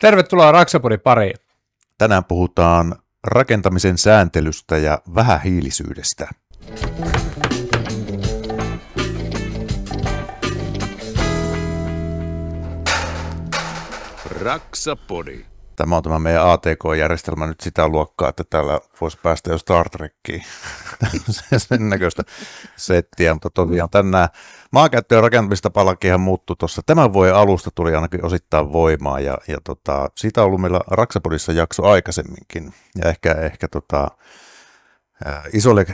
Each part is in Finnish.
Tervetuloa Raksapodin pariin. Tänään puhutaan rakentamisen sääntelystä ja vähähiilisyydestä. Raksapodi. Tämä on tämä meidän ATK-järjestelmä nyt sitä luokkaa, että täällä voisi päästä jo Star Trekkiin. Sen näköistä settiä, mutta tosiaan tänään maankäyttö- ja rakentamistapalakihan muuttui tuossa. Tämän vuoden alusta tuli ainakin osittain voimaa ja siitä on ollut meillä Raksapodissa jakso aikaisemminkin. Ja ehkä isolle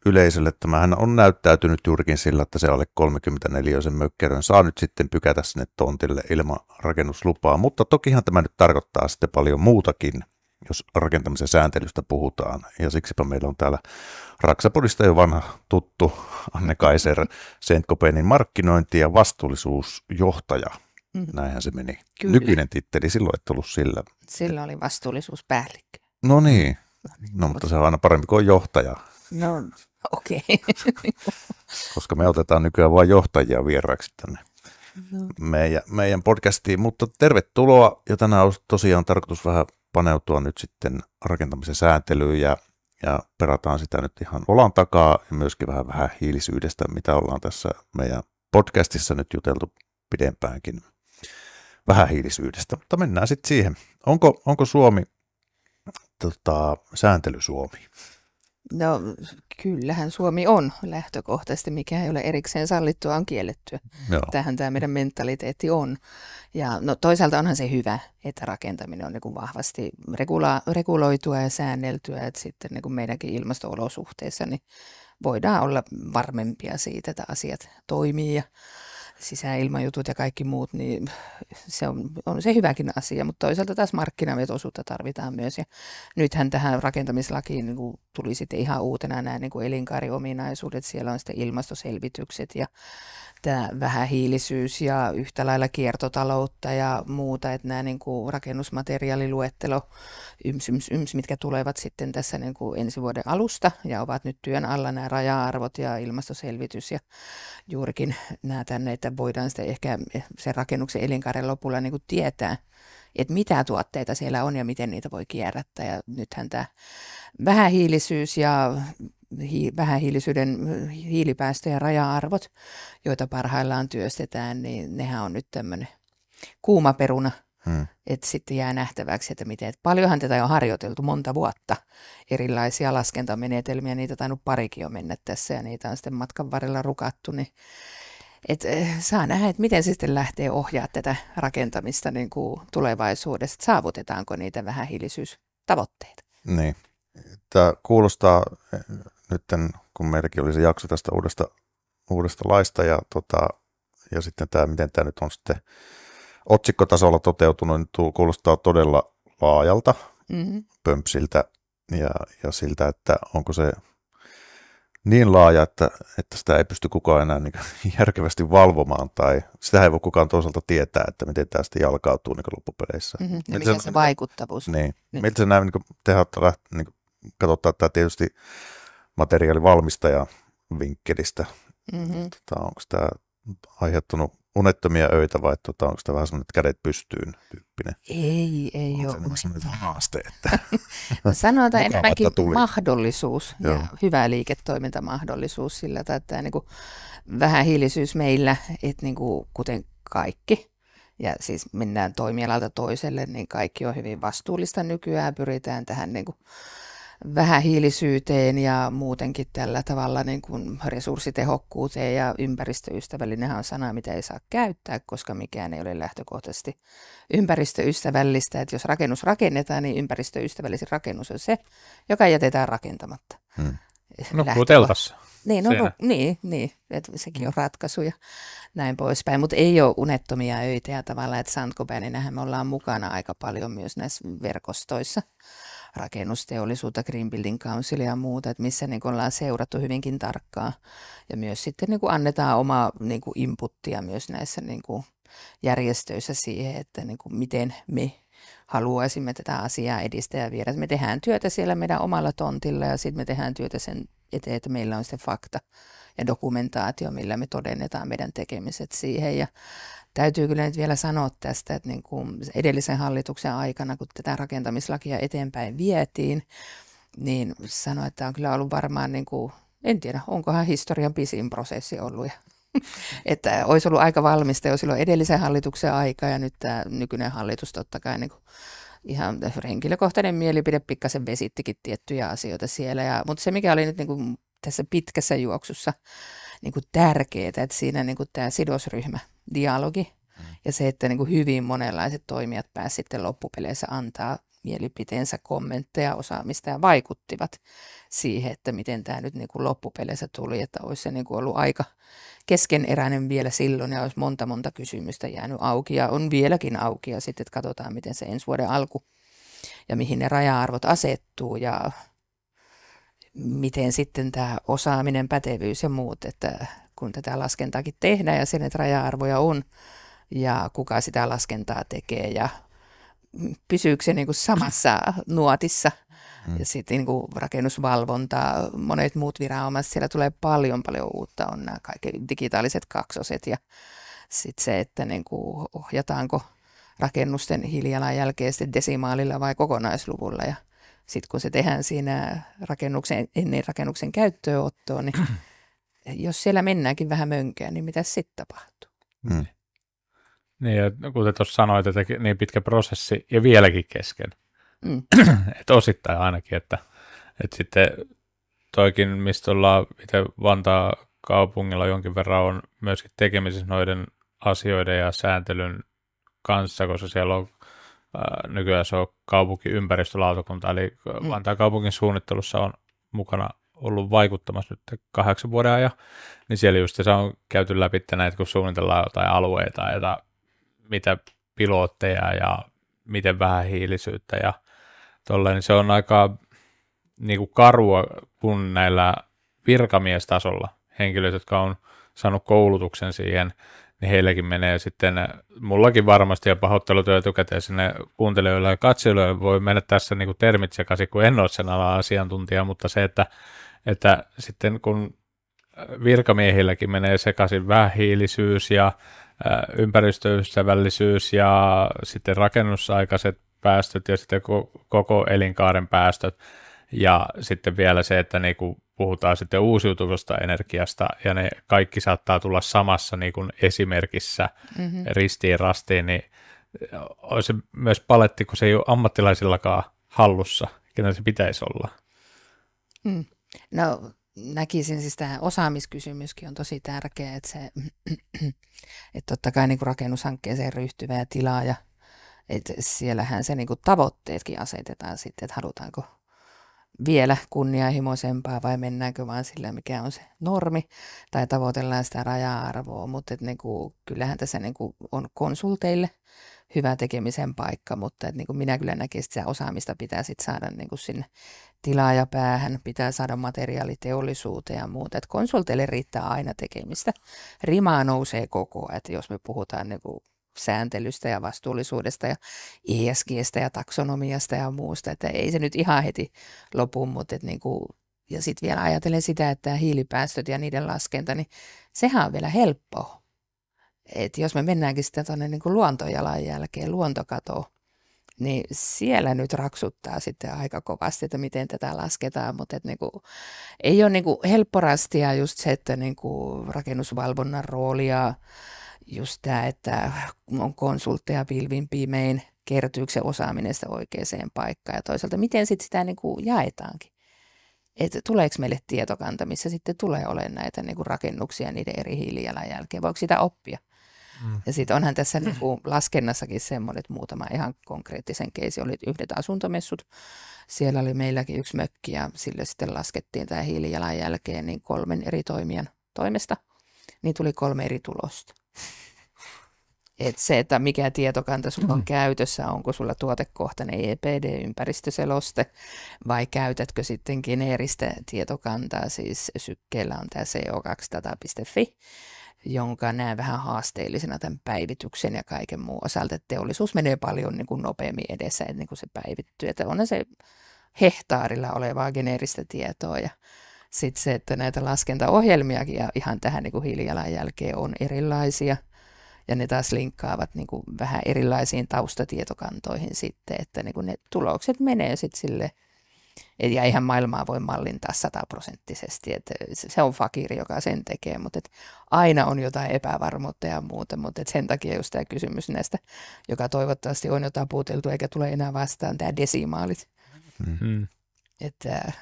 yleisölle tämähän on näyttäytynyt juurikin sillä, että se alle 34 mökkerön saa nyt sitten pykätä sinne tontille ilman rakennuslupaa, mutta tokihan tämä nyt tarkoittaa sitten paljon muutakin, jos rakentamisen sääntelystä puhutaan, ja siksipä meillä on täällä Raksapodista jo vanha tuttu Anne Kaiser, Saint-Gobainin markkinointi- ja vastuullisuusjohtaja. Näinhän se meni. Kyllä. Nykyinen titteli, silloin et ollut sillä. Silloin oli vastuullisuuspäällikkö. No niin, mutta se on aina parempi kuin johtaja. No, okei. Koska me otetaan nykyään vain johtajia vieraaksi tänne meidän podcastiin, mutta tervetuloa, ja tänään on tosiaan tarkoitus vähän paneutua nyt sitten rakentamisen sääntelyyn ja perataan sitä nyt ihan olan takaa ja myöskin vähän hiilisyydestä, mitä ollaan tässä meidän podcastissa nyt juteltu pidempäänkin vähähiilisyydestä, mutta mennään sitten siihen. Onko Suomi sääntely Suomi? No, kyllähän Suomi on lähtökohtaisesti, mikä ei ole erikseen sallittua, on kiellettyä. Joo. Tähän tämä meidän mentaliteetti on. Ja no, toisaalta onhan se hyvä, että rakentaminen on niin kuin vahvasti reguloitua ja säänneltyä, että sitten niin kuin meidänkin ilmasto-olosuhteissa niin voidaan olla varmempia siitä, että asiat toimii ja sisäilmajutut ja kaikki muut, niin se on se hyväkin asia, mutta toisaalta taas markkinavetoisuutta tarvitaan myös. Ja nythän tähän rakentamislakiin niin kuin tuli sitten ihan uutena nämä niin kuin elinkaariominaisuudet, siellä on sitten ilmastoselvitykset ja tämä vähähiilisyys ja yhtä lailla kiertotaloutta ja muuta, että nämä niin kuin rakennusmateriaaliluettelo, mitkä tulevat sitten tässä niin kuin ensi vuoden alusta ja ovat nyt työn alla nämä raja-arvot ja ilmastoselvitys ja juurikin nämä tänne, että voidaan sitten ehkä sen rakennuksen elinkaaren lopulla niin kuin tietää, että mitä tuotteita siellä on ja miten niitä voi kierrättää. Ja nythän tämä vähähiilisyys ja vähähiilisyyden hiilipäästöjen raja-arvot, joita parhaillaan työstetään, niin nehän on nyt tämmöinen kuuma peruna, että sitten jää nähtäväksi, että miten. Paljonhan tätä on harjoiteltu monta vuotta, erilaisia laskentamenetelmiä, niitä tainnut parikin jo mennä tässä ja niitä on sitten matkan varrella rukattu, niin saa nähdä, että miten se sitten lähtee ohjaa tätä rakentamista niin kuin tulevaisuudesta, saavutetaanko niitä vähähiilisyystavoitteita. Niin. Tämä kuulostaa nyt, kun meilläkin oli se jakso tästä uudesta laista ja sitten tämä, miten tämä nyt on sitten otsikkotasolla toteutunut, niin kuulostaa todella laajalta, pömpsiltä ja siltä, että onko se niin laaja, että sitä ei pysty kukaan enää niin järkevästi valvomaan tai sitä ei voi kukaan toisaalta tietää, että miten tämä sitten jalkautuu niin loppupeleissä. Ja mikä se vaikuttavuus? Niin. Miltä se näin, niin tehdään, niin katsotaan tätä tietysti materiaalivalmistajan vinkkelistä. Onko tämä aiheuttanut unettomia öitä vai onko tämä vähän semmoinen, että kädet pystyyn tyyppinen? Ei on ole. Semmoinen haaste, että sanotaan enemmänkin mahdollisuus ja Joo. hyvä liiketoimintamahdollisuus sillä, että tämä niin kuin vähähiilisyys meillä, että niin kuin, kuten kaikki, ja siis mennään toimialalta toiselle, niin kaikki on hyvin vastuullista nykyään, pyritään tähän niin kuin vähähiilisyyteen ja muutenkin tällä tavalla niin kuin resurssitehokkuuteen ja ympäristöystävällinen on sana, mitä ei saa käyttää, koska mikään ei ole lähtökohtaisesti ympäristöystävällistä. Että jos rakennus rakennetaan, niin ympäristöystävällisin rakennus on se, joka jätetään rakentamatta. Nukkuu teltassa. Niin, että sekin on ratkaisu ja näin poispäin, mutta ei ole unettomia öitä ja tavallaan, että Saint-Gobaininähän me ollaan mukana aika paljon myös näissä verkostoissa. Rakennusteollisuutta, Green Building Council ja muuta, että missä niin kuin ollaan seurattu hyvinkin tarkkaan ja myös sitten niin kuin annetaan omaa niin kuin inputtia myös näissä niin kuin järjestöissä siihen, että niin kuin miten me haluaisimme tätä asiaa edistää ja viedä. Me tehdään työtä siellä meidän omalla tontilla ja sitten me tehdään työtä sen eteen, että meillä on se fakta ja dokumentaatio, millä me todennetaan meidän tekemiset siihen. Ja täytyy kyllä nyt vielä sanoa tästä, että niin kuin edellisen hallituksen aikana, kun tätä rakentamislakia eteenpäin vietiin, niin sanoin, että on kyllä ollut varmaan, niin kuin, en tiedä, onkohan historian pisin prosessi ollut. Että olisi ollut aika valmista jo silloin edellisen hallituksen aika ja nyt tämä nykyinen hallitus totta kai niin kuin ihan henkilökohtainen mielipide pikkasen vesittikin tiettyjä asioita siellä. Mutta se, mikä oli nyt niin kuin tässä pitkässä juoksussa niin kuin tärkeää, että siinä niin kuin tämä sidosryhmädialogi ja se, että niin kuin hyvin monenlaiset toimijat pääsivät sitten loppupeleissä antaa mielipiteensä, kommentteja, osaamista ja vaikuttivat siihen, että miten tämä nyt niin kuin loppupeleissä tuli, että olisi se niin kuin ollut aika keskeneräinen vielä silloin ja olisi monta kysymystä jäänyt auki ja on vieläkin auki ja sitten että katsotaan, miten se ensi vuoden alku ja mihin ne raja-arvot asettuu ja miten sitten tämä osaaminen, pätevyys ja muut, että kun tätä laskentaakin tehdään ja sen, että raja-arvoja on ja kuka sitä laskentaa tekee ja pysyykö se niin kuin samassa nuotissa ja sitten niin kuin rakennusvalvonta, monet muut viranomaiset, siellä tulee paljon uutta, on nämä kaikki digitaaliset kaksoset ja sitten se, että niin kuin ohjataanko rakennusten hiilijalanjälkeä sitten desimaalilla vai kokonaisluvulla ja sitten kun se tehdään siinä ennen rakennuksen käyttöönottoa, niin jos siellä mennäänkin vähän mönkään, niin mitä sitten tapahtuu? Niin, ja kuten tuossa sanoit, että niin pitkä prosessi ja vieläkin kesken. Että osittain ainakin, että sitten toikin, mistä ollaan itse Vantaan kaupungilla jonkin verran on myöskin tekemisissä noiden asioiden ja sääntelyn kanssa, koska siellä on nykyään se on kaupunkiympäristölautakunta, eli Vantaan kaupungin suunnittelussa on mukana ollut vaikuttamassa nyt 8 vuoden ajan, niin siellä just se on käyty läpi näitä, kun suunnitellaan jotain alueita ja mitä pilotteja ja miten vähän hiilisyyttä ja tolleen, niin se on aika niin kuin karua, kun näillä virkamiestasolla henkilöt, jotka on saanut koulutuksen siihen, niin heilläkin menee sitten, mullakin varmasti ja pahoittelut jo etukäteen sinne kuuntelijoille ja katselijoille voi mennä tässä niin kuin termit sekaisin, kun en ole sen alan asiantuntija, mutta se, että sitten kun virkamiehilläkin menee sekaisin vähähiilisyys ja ympäristöystävällisyys ja sitten rakennusaikaiset päästöt ja sitten koko elinkaaren päästöt ja sitten vielä se, että niin kuin puhutaan sitten uusiutuvasta energiasta ja ne kaikki saattaa tulla samassa niin kuin esimerkissä ristiin rastiin, niin olisi myös paletti, kun se ei ole ammattilaisillakaan hallussa, kenellä se pitäisi olla. No näkisin siis tämä osaamiskysymyskin on tosi tärkeä, että se, että totta kai niin kuin rakennushankkeeseen ryhtyvä ja tilaaja, että siellähän se niin kuin tavoitteetkin asetetaan sitten, että halutaanko vielä kunnianhimoisempaa vai mennäänkö vaan sillä, mikä on se normi tai tavoitellaan sitä raja-arvoa, mutta niin kuin, kyllähän tässä niin kuin on konsulteille hyvä tekemisen paikka, mutta että niin kuin minä kyllä näkisin, että sitä osaamista pitää sitten saada niin kuin sinne tilaajapäähän, pitää saada materiaaliteollisuuteen ja muuta, että konsulteille riittää aina tekemistä. Rimaa nousee koko ajan, että jos me puhutaan niin kuin sääntelystä ja vastuullisuudesta ja ESGstä ja taksonomiasta ja muusta, että ei se nyt ihan heti lopu, mutta että niin kuin, ja sitten vielä ajatellen sitä, että hiilipäästöt ja niiden laskenta, niin sehän on vielä helppoa. Että jos me mennäänkin sitten tuonne niin kuin luontojalanjälkeen, luontokatoon, niin siellä nyt raksuttaa sitten aika kovasti, että miten tätä lasketaan, mutta että niin kuin, ei ole niin kuin helpporastia just se, että niin kuin rakennusvalvonnan roolia, just tämä, että on konsultteja pilvin pimein, kertyykö se osaaminen sitä oikeaan paikkaan ja toisaalta miten sitten sitä niin kuin jaetaankin. Että tuleeko meille tietokanta, missä sitten tulee olemaan näitä niin kuin rakennuksia niiden eri hiilijalanjälkeen, voiko sitä oppia? Ja sitten onhan tässä niin kuin laskennassakin semmoinen, että muutama ihan konkreettisen keisi oli yhdet asuntomessut. Siellä oli meilläkin yksi mökki ja sille sitten laskettiin tämä hiilijalanjälkeen niin 3 eri toimijan toimesta, niin tuli 3 eri tulosta. Että se, että mikä tietokanta sulla on käytössä, onko sulla tuotekohtainen EPD-ympäristöseloste vai käytätkö sitten geneeristä tietokantaa, siis sykkeellä on tämä co2data.fi, jonka näen vähän haasteellisena tämän päivityksen ja kaiken muun osalta, että teollisuus menee paljon niin kuin nopeammin edessä ennen kuin se päivittyy, että onhan se hehtaarilla olevaa geneeristä tietoa ja Sitten se, että näitä laskentaohjelmiakin ja ihan tähän niin kuin hiilijalanjälkeen on erilaisia. Ja ne taas linkkaavat niin kuin vähän erilaisiin taustatietokantoihin sitten, että niin kuin ne tulokset menee sitten sille, ja eihän maailmaa voi mallintaa 100%, että se on fakiri, joka sen tekee, mutta että aina on jotain epävarmuutta ja muuta, mutta että sen takia just tämä kysymys näistä, joka toivottavasti on jo taputeltu eikä tule enää vastaan, tämä desimaalit. Mm. Että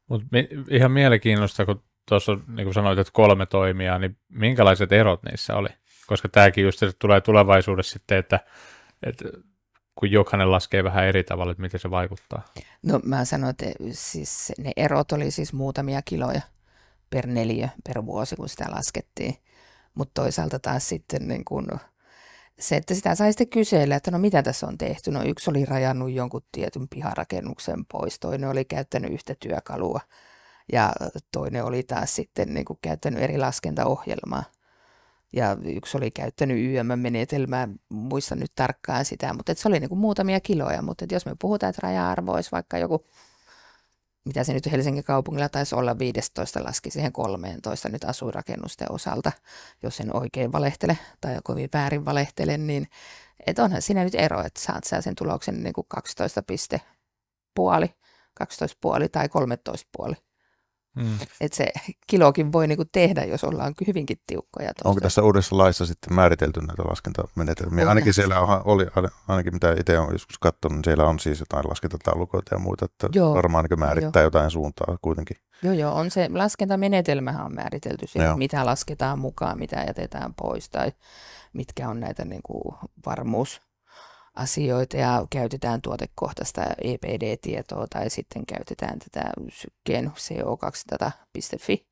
Mutta ihan mielenkiinnosta, kun tuossa niin kuin sanoit, että 3 toimijaa, niin minkälaiset erot niissä oli? Koska tämäkin just että tulee tulevaisuudessa sitten, että kun jokainen laskee vähän eri tavalla, että miten se vaikuttaa. no mä sanoin, että siis ne erot oli siis muutamia kiloja per neliö per vuosi, kun sitä laskettiin. Mutta toisaalta taas sitten niin kun se, että sitä sai sitten kysellä, että no mitä tässä on tehty. No yksi oli rajannut jonkun tietyn piharakennuksen pois, toinen oli käyttänyt yhtä työkalua ja toinen oli taas sitten niin kun käyttänyt eri laskentaohjelmaa. Ja yksi oli käyttänyt YM-menetelmää, muistan nyt tarkkaan sitä, mutta se oli niin kuin muutamia kiloja. Mutta jos me puhutaan, että raja-arvo olisi vaikka joku, mitä se nyt Helsingin kaupungilla taisi olla, 15 laski siihen 13 nyt asuinrakennusten osalta, jos en oikein valehtele tai kovin väärin valehtele, niin että onhan siinä nyt ero, että saat sä sen tuloksen niin kuin 12,5 tai 13,5. Että se kilokin voi niinku tehdä, jos ollaan hyvinkin tiukkoja. Onko tässä uudessa laissa sitten määritelty näitä laskentamenetelmiä? Ainakin siellä oli, ainakin mitä itse olen joskus katsonut, niin siellä on siis jotain laskentataulukoita ja muita, että varmaan niin määrittää jotain suuntaa kuitenkin. Joo, on se laskentamenetelmähän on määritelty siellä, mitä lasketaan mukaan, mitä jätetään pois tai mitkä on näitä niinku varmuusasioita ja käytetään tuotekohtaista EPD-tietoa tai sitten käytetään tätä sykkeen CO2.fi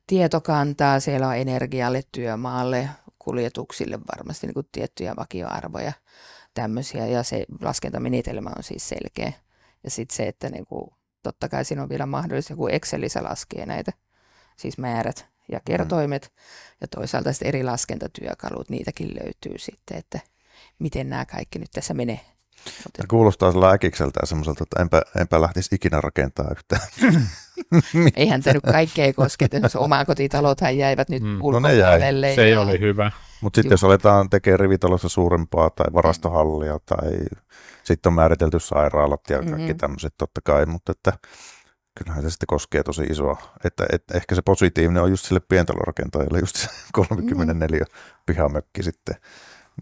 tietokantaa. Siellä on energialle, työmaalle, kuljetuksille varmasti niin kuin tiettyjä vakioarvoja tämmöisiä ja se laskentamenetelmä on siis selkeä. Ja sitten se, että niin kuin, totta kai siinä on vielä mahdollista, kun Excelissä laskee näitä, siis määrät ja kertoimet ja toisaalta sitten eri laskentatyökalut, niitäkin löytyy sitten, että miten nämä kaikki nyt tässä menee. Tämä kuulostaa sillä äkikseltä ja semmoiselta, että enpä lähtisi ikinä rakentaa yhtään. Eihän tämä nyt kaikkea koske, että omakotitalothan jäivät nyt ulkopuolelle. No se oli hyvä. Mutta sitten jos aletaan tekemään rivitalossa suurempaa tai varastohallia tai sitten on määritelty sairaalat ja kaikki tämmöiset totta kai, mutta että kyllähän se sitten koskee tosi isoa. Että ehkä se positiivinen on just sille pientalorakentajalle just se 34 pihamökki sitten.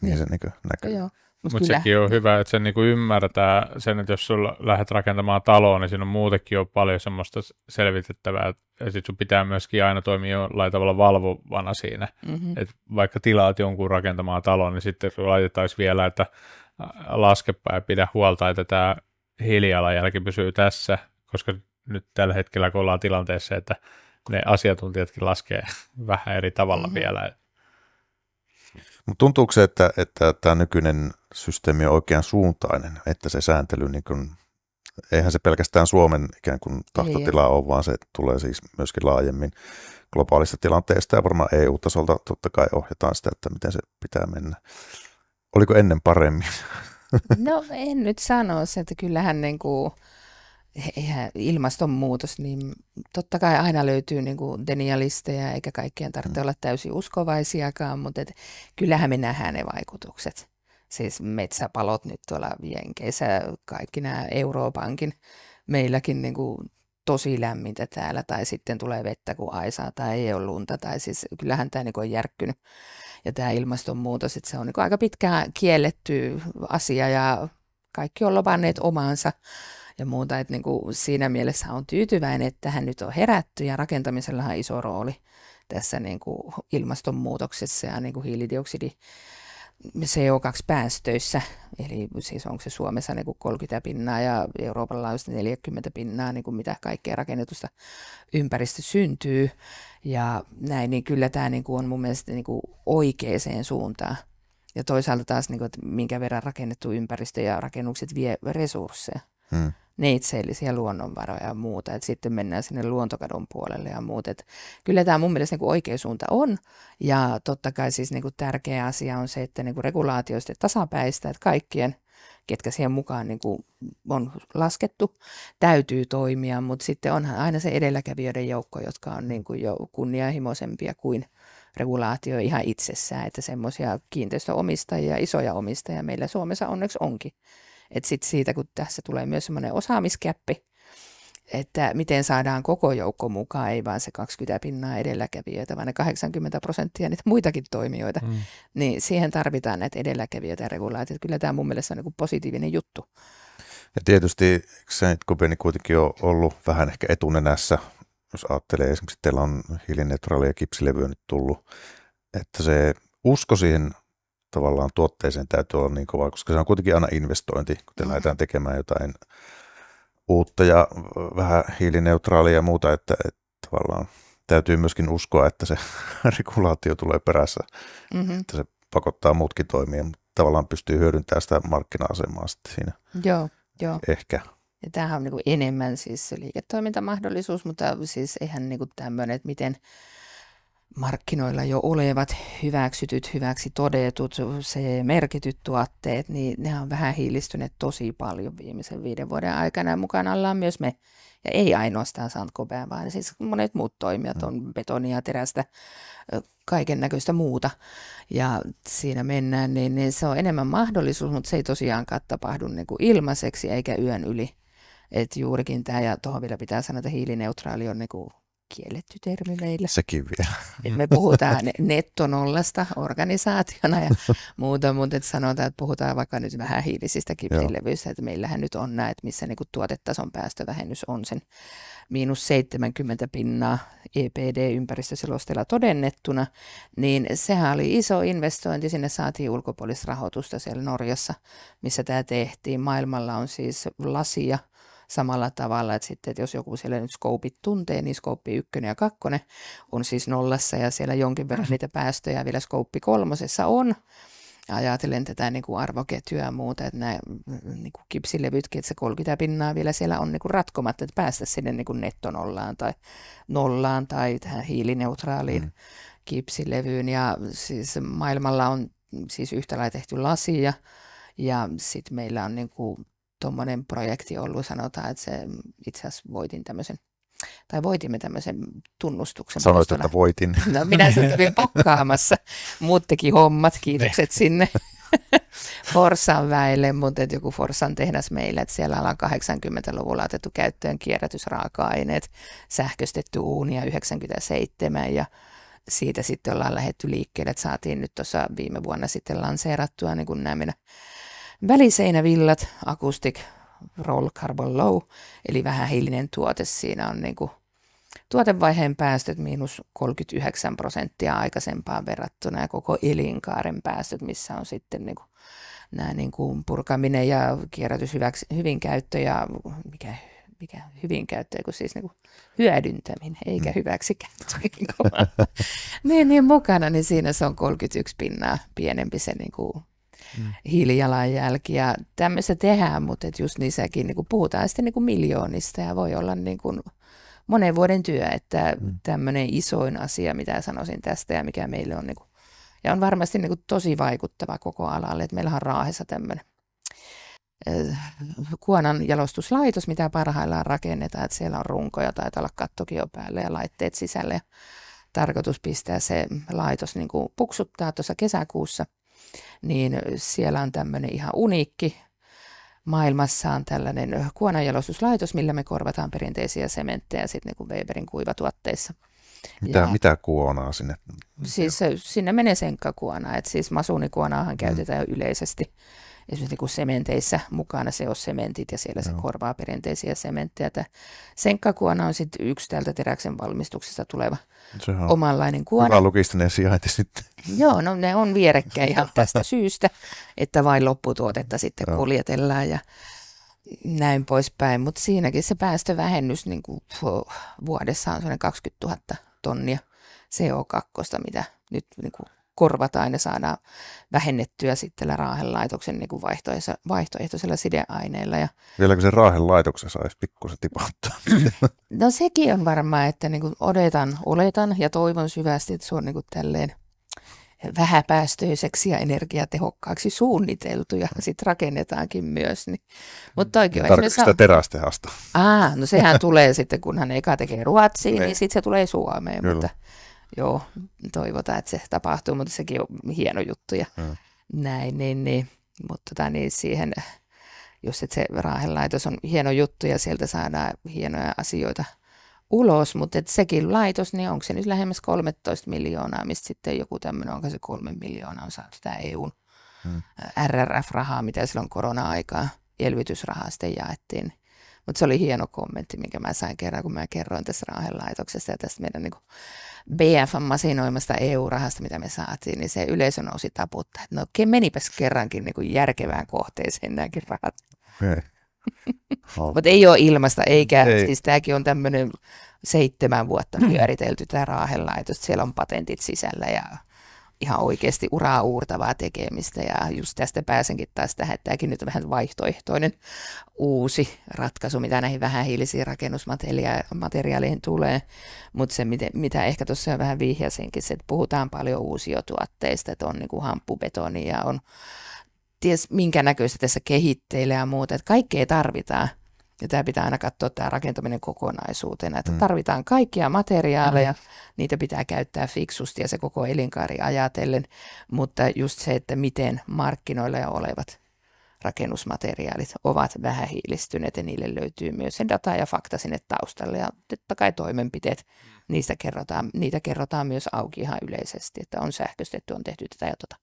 Niin se niin näkyy. Mutta sekin on hyvä, että se niin ymmärtää sen, että jos sulla lähdet rakentamaan taloa, niin siinä on muutenkin jo paljon semmoista selvitettävää, että sitten sun pitää myöskin aina toimia jollain tavalla valvovana siinä. Että vaikka tilaat jonkun rakentamaan taloa, niin sitten laitettaisiin vielä, että laskepa ja pidä huolta, että tämä hiilijalanjälki pysyy tässä, koska nyt tällä hetkellä kun ollaan tilanteessa, että ne asiantuntijatkin laskee vähän eri tavalla vielä. Mutta tuntuuko se, että tämä nykyinen systeemi on oikean suuntainen, että se sääntely, niin kun, eihän se pelkästään Suomen ikään kuin tahtotila ole, vaan se tulee siis myöskin laajemmin globaalista tilanteesta ja varmaan EU-tasolta totta kai ohjataan sitä, että miten se pitää mennä. Oliko ennen paremmin? No en nyt sano se, että kyllähän niin kuin, ilmastonmuutos, niin totta kai aina löytyy niin kuin denialisteja, eikä kaikkien tarvitse olla täysin uskovaisiakaan, mutta kyllähän me nähdään ne vaikutukset. Siis metsäpalot nyt tuolla Jenkeissä, kaikki nämä Euroopankin, meilläkin niin kuin tosi lämmintä täällä, tai sitten tulee vettä kuin aisaa, tai ei ole lunta, tai siis kyllähän tämä niin kuin on järkkynyt. Ja tämä ilmastonmuutos, että se on niin kuin aika pitkään kielletty asia, ja kaikki on lobanneet omaansa. Ja muuta, että niin kuin siinä mielessä on tyytyväinen, että tähän nyt on herätty ja rakentamisellahan on iso rooli tässä niin kuin ilmastonmuutoksessa ja niin kuin hiilidioksidi CO2-päästöissä. Eli siis onko se Suomessa niin kuin 30% ja Euroopan laajuisesti 40%, niin kuin mitä kaikkea rakennetusta ympäristö syntyy. Ja näin, niin kyllä tämä niin kuin on mun mielestä niin kuin oikeaan suuntaan. Ja toisaalta taas, niin kuin, että minkä verran rakennettu ympäristö ja rakennukset vie resursseja. Neitseellisiä luonnonvaroja ja muuta, että sitten mennään sinne luontokadon puolelle ja muuta. Että kyllä tämä mun mielestä niin kuin oikea suunta on, ja totta kai siis niin kuin tärkeä asia on se, että niin kuin regulaatioista tasapäistä, että kaikkien ketkä siihen mukaan niin kuin on laskettu, täytyy toimia, mutta sitten onhan aina se edelläkävijöiden joukko, jotka on niin kuin jo kunnianhimoisempia kuin regulaatio ihan itsessään, että semmoisia kiinteistöomistajia, isoja omistajia meillä Suomessa onneksi onkin. Että sitten siitä, kun tässä tulee myös semmoinen osaamiskäppi, että miten saadaan koko joukko mukaan, ei vaan se 20% edelläkävijöitä, vaan ne 80% niitä muitakin toimijoita, niin siihen tarvitaan näitä edelläkävijöitä ja regulaatioita. Kyllä tämä mun mielestä on niin kuin positiivinen juttu. Ja tietysti Saint Gobain kuitenkin on ollut vähän ehkä etunenässä, jos ajattelee esimerkiksi, että teillä on hiilineutraalia kipsilevyä nyt tullut, että se usko siihen tavallaan tuotteeseen täytyy olla niin kova, koska se on kuitenkin aina investointi, kun te lähdetään tekemään jotain uutta ja vähän hiilineutraalia ja muuta, että tavallaan täytyy myöskin uskoa, että se regulaatio tulee perässä, että se pakottaa muutkin toimia, mutta tavallaan pystyy hyödyntämään sitä markkina-asemaa sitten siinä. Joo. Ehkä. Ja tämähän on niin kuin enemmän siis liiketoimintamahdollisuus, mutta siis eihän niin kuin tämmöinen, että miten markkinoilla jo olevat hyväksytyt, hyväksi todetut, se merkityt tuotteet, niin ne on vähän hiilistyneet tosi paljon viimeisen 5 vuoden aikana. Mukana ollaan myös me, ja ei ainoastaan Saint Gobain, vaan siis monet muut toimijat on betonia, terästä, kaiken näköistä muuta. Ja siinä mennään, niin se on enemmän mahdollisuus, mutta se ei tosiaankaan tapahdu niin kuin ilmaiseksi eikä yön yli. Että juurikin tämä, ja tuohon vielä pitää sanoa, että hiilineutraali on niin kuin kielletty termi meillä. Sekin vielä. Et me puhutaan nettonollasta organisaationa ja muuta, mutta sanotaan, että puhutaan vaikka nyt vähän hiilisistä kipsilevyistä, että meillähän nyt on näet, missä niinku tuotetason päästövähennys on sen -70% EPD-ympäristöselosteella todennettuna, niin sehän oli iso investointi, sinne saatiin ulkopuolista rahoitusta siellä Norjassa, missä tämä tehtiin. Maailmalla on siis lasia samalla tavalla, että sitten, että jos joku siellä nyt Scopeit tuntee, niin Scope 1 ja 2 on siis nollassa ja siellä jonkin verran niitä päästöjä vielä Scope 3 on. Ajatellen tätä niin kuin arvoketjua ja muuta, että nämä niin kuin kipsilevytkin, että se 30% vielä siellä on niin kuin ratkomatta, että päästä sinne niin kuin nettonollaan tai nollaan tai tähän hiilineutraaliin kipsilevyyn. Ja siis maailmalla on siis yhtä lailla tehty lasia ja sitten meillä on niin kuin tuommoinen projekti ollut, sanotaan, että se itse asiassa voitimme tämmöisen tunnustuksen. Sanoit, että voitin. No minä sen kävin pokkaamassa, muut teki hommat, kiitokset sinne Forssan väille, mutta joku Forssan tehdas meillä, että siellä ollaan 80-luvulla otettu käyttöön kierrätysraaka-aineet, sähköstetty uunia 97 ja siitä sitten ollaan lähdetty liikkeelle, että saatiin nyt tuossa viime vuonna sitten lanseerattua niin kuin nämä meidän väliseinävillat, Acoustic Roll Carbon Low, eli vähähiilinen tuote. Siinä on niin kuin tuotevaiheen päästöt -39% aikaisempaan verrattuna ja koko elinkaaren päästöt, missä on sitten niin kuin nämä niin kuin purkaminen ja kierrätys hyvinkäyttö ja mikä hyvinkäyttö, kun siis niin kuin hyödyntäminen eikä hyväksikäyttö. niin mukana, niin siinä se on 31% pienempi se niin kuin hiilijalanjälki ja tämmöistä tehdään, mutta et just niissäkin niin puhutaan sitten niin miljoonista ja voi olla niin kuin monen vuoden työ, että tämmöinen isoin asia, mitä sanoisin tästä ja mikä meille on, niin kuin, ja on varmasti niin kuin tosi vaikuttava koko alalle, että meillä on Raahessa tämmöinen kuonan jalostuslaitos, mitä parhaillaan rakennetaan, että siellä on runkoja, taitaa olla kattokin jo päällä ja laitteet sisällä ja tarkoitus pistää se laitos niin kuin puksuttaa tuossa kesäkuussa. Niin siellä on tämmöinen ihan uniikki. Maailmassa on tällainen kuonanjalostuslaitos, millä me korvataan perinteisiä sementtejä sitten niin Weberin kuivatuotteissa. Mitä kuonaa sinne? Siis sinne menee senkkakuonaa, että siis masuunikuonaahan käytetään jo yleisesti. Esimerkiksi niin sementeissä mukana se on sementit ja siellä se korvaa perinteisiä sementtejä. Senkkakuona on sitten yksi täältä teräksen valmistuksesta tuleva omanlainen kuona. Hyvä logistinen sijainti sitten. Joo, no ne on vierekkäin ihan tästä syystä, että vain lopputuotetta sitten kuljetellaan ja näin poispäin. Mutta siinäkin se päästövähennys niin kuin vuodessa on 20 000 tonnia CO2, mitä nyt niin kuin korvataan ja saadaan vähennettyä sitten Raahen laitoksen niin kuin vaihtoehtoisella sideaineilla. Ja vieläkö se Raahen laitoksen saisi pikkusen tipahtaa? No sekin on varmaan, että niin kuin oletan ja toivon syvästi, että se on niin kuin tälleen vähäpäästöiseksi ja energiatehokkaaksi suunniteltu ja sitten rakennetaankin myös. Niin. Mutta toikin on Tarkoitatko sitä terästehasta? No sehän tulee sitten, kunhan eka tekee Ruotsiin, niin sitten se tulee Suomeen. Kyllä. Mutta joo, toivotaan, että se tapahtuu, mutta sekin on hieno juttu ja näin. Niin. Mutta niin siihen, just että se Raahen laitos on hieno juttu ja sieltä saadaan hienoja asioita ulos, mutta sekin laitos, niin onko se nyt lähemmäs 13 miljoonaa, mistä sitten joku tämmöinen, onko se 3 miljoonaa on saatu tämä EUn RRF-rahaa, mitä silloin korona-aikaa elvytysrahaa sitten jaettiin. Mutta se oli hieno kommentti, minkä mä sain kerran, kun mä kerroin tässä Raahen laitoksesta ja tästä meidän niin BF-masinoimasta EU-rahasta, mitä me saatiin, niin se yleisö nousi taputtaa, että no menipäs kerrankin niin järkevään kohteeseen nämäkin rahat. Okay. Mutta ei ole ilmasta, eikä, siis tämäkin on tämmöinen 7 vuotta pyöritelty tämä Raahen laitos, siellä on patentit sisällä ja ihan oikeasti uraa uurtavaa tekemistä ja just tästä pääsenkin taas tähän, että tämäkin nyt on vähän vaihtoehtoinen uusi ratkaisu, mitä näihin vähähiilisiin rakennusmateriaaleihin tulee, mutta se mitä ehkä tuossa vähän vihjasinkin, se, että puhutaan paljon uusiotuotteista, että on niin kuin hamppubetoni ja on ties minkä näköistä tässä kehitteillä ja muuta, että kaikkea tarvitaan. Ja tämä pitää aina katsoa tämä rakentaminen kokonaisuutena, että tarvitaan kaikkia materiaaleja, niitä pitää käyttää fiksusti ja se koko elinkaari ajatellen, mutta just se, että miten markkinoilla jo olevat rakennusmateriaalit ovat vähähiilistyneet ja niille löytyy myös se data ja fakta sinne taustalle ja totta kai toimenpiteet, niitä kerrotaan myös auki ihan yleisesti, että on sähköistetty, on tehty tätä ja tota.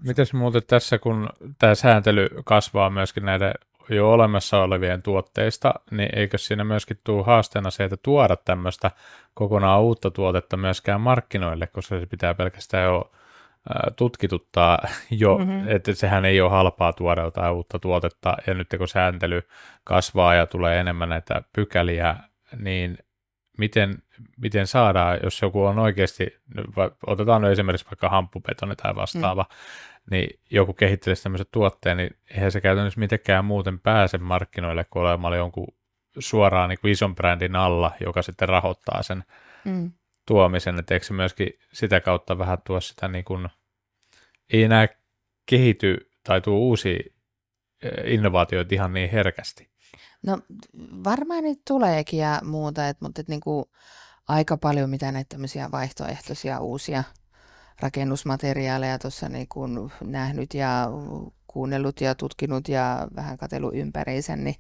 Mites muuten tässä, kun tämä sääntely kasvaa myöskin näiden jo olemassa olevien tuotteista, niin eikö siinä myöskin tule haasteena se, että tuoda tämmöistä kokonaan uutta tuotetta myöskään markkinoille, koska se pitää pelkästään jo tutkituttaa jo, että sehän ei ole halpaa tuoda jotain uutta tuotetta, ja nyt kun sääntely kasvaa ja tulee enemmän näitä pykäliä, niin miten saadaan, jos joku on oikeasti, otetaan nyt esimerkiksi vaikka hamppubetoni tai vastaava, niin joku kehittelisi tämmöisen tuotteen, niin eihän se käytännössä mitenkään muuten pääse markkinoille, kun olemalla jonkun suoraan niin kuin ison brändin alla, joka sitten rahoittaa sen tuomisen, että eikö se myöskin sitä kautta vähän tuo sitä, niin kuin, ei enää kehity tai tuo uusia innovaatioita ihan niin herkästi. No varmaan niitä tuleekin ja muuta, mutta niin kuin aika paljon mitä näitä tämmöisiä vaihtoehtoisia uusia rakennusmateriaaleja tuossa niin kuin nähnyt ja kuunnellut ja tutkinut ja vähän katsellut ympäriinsä, niin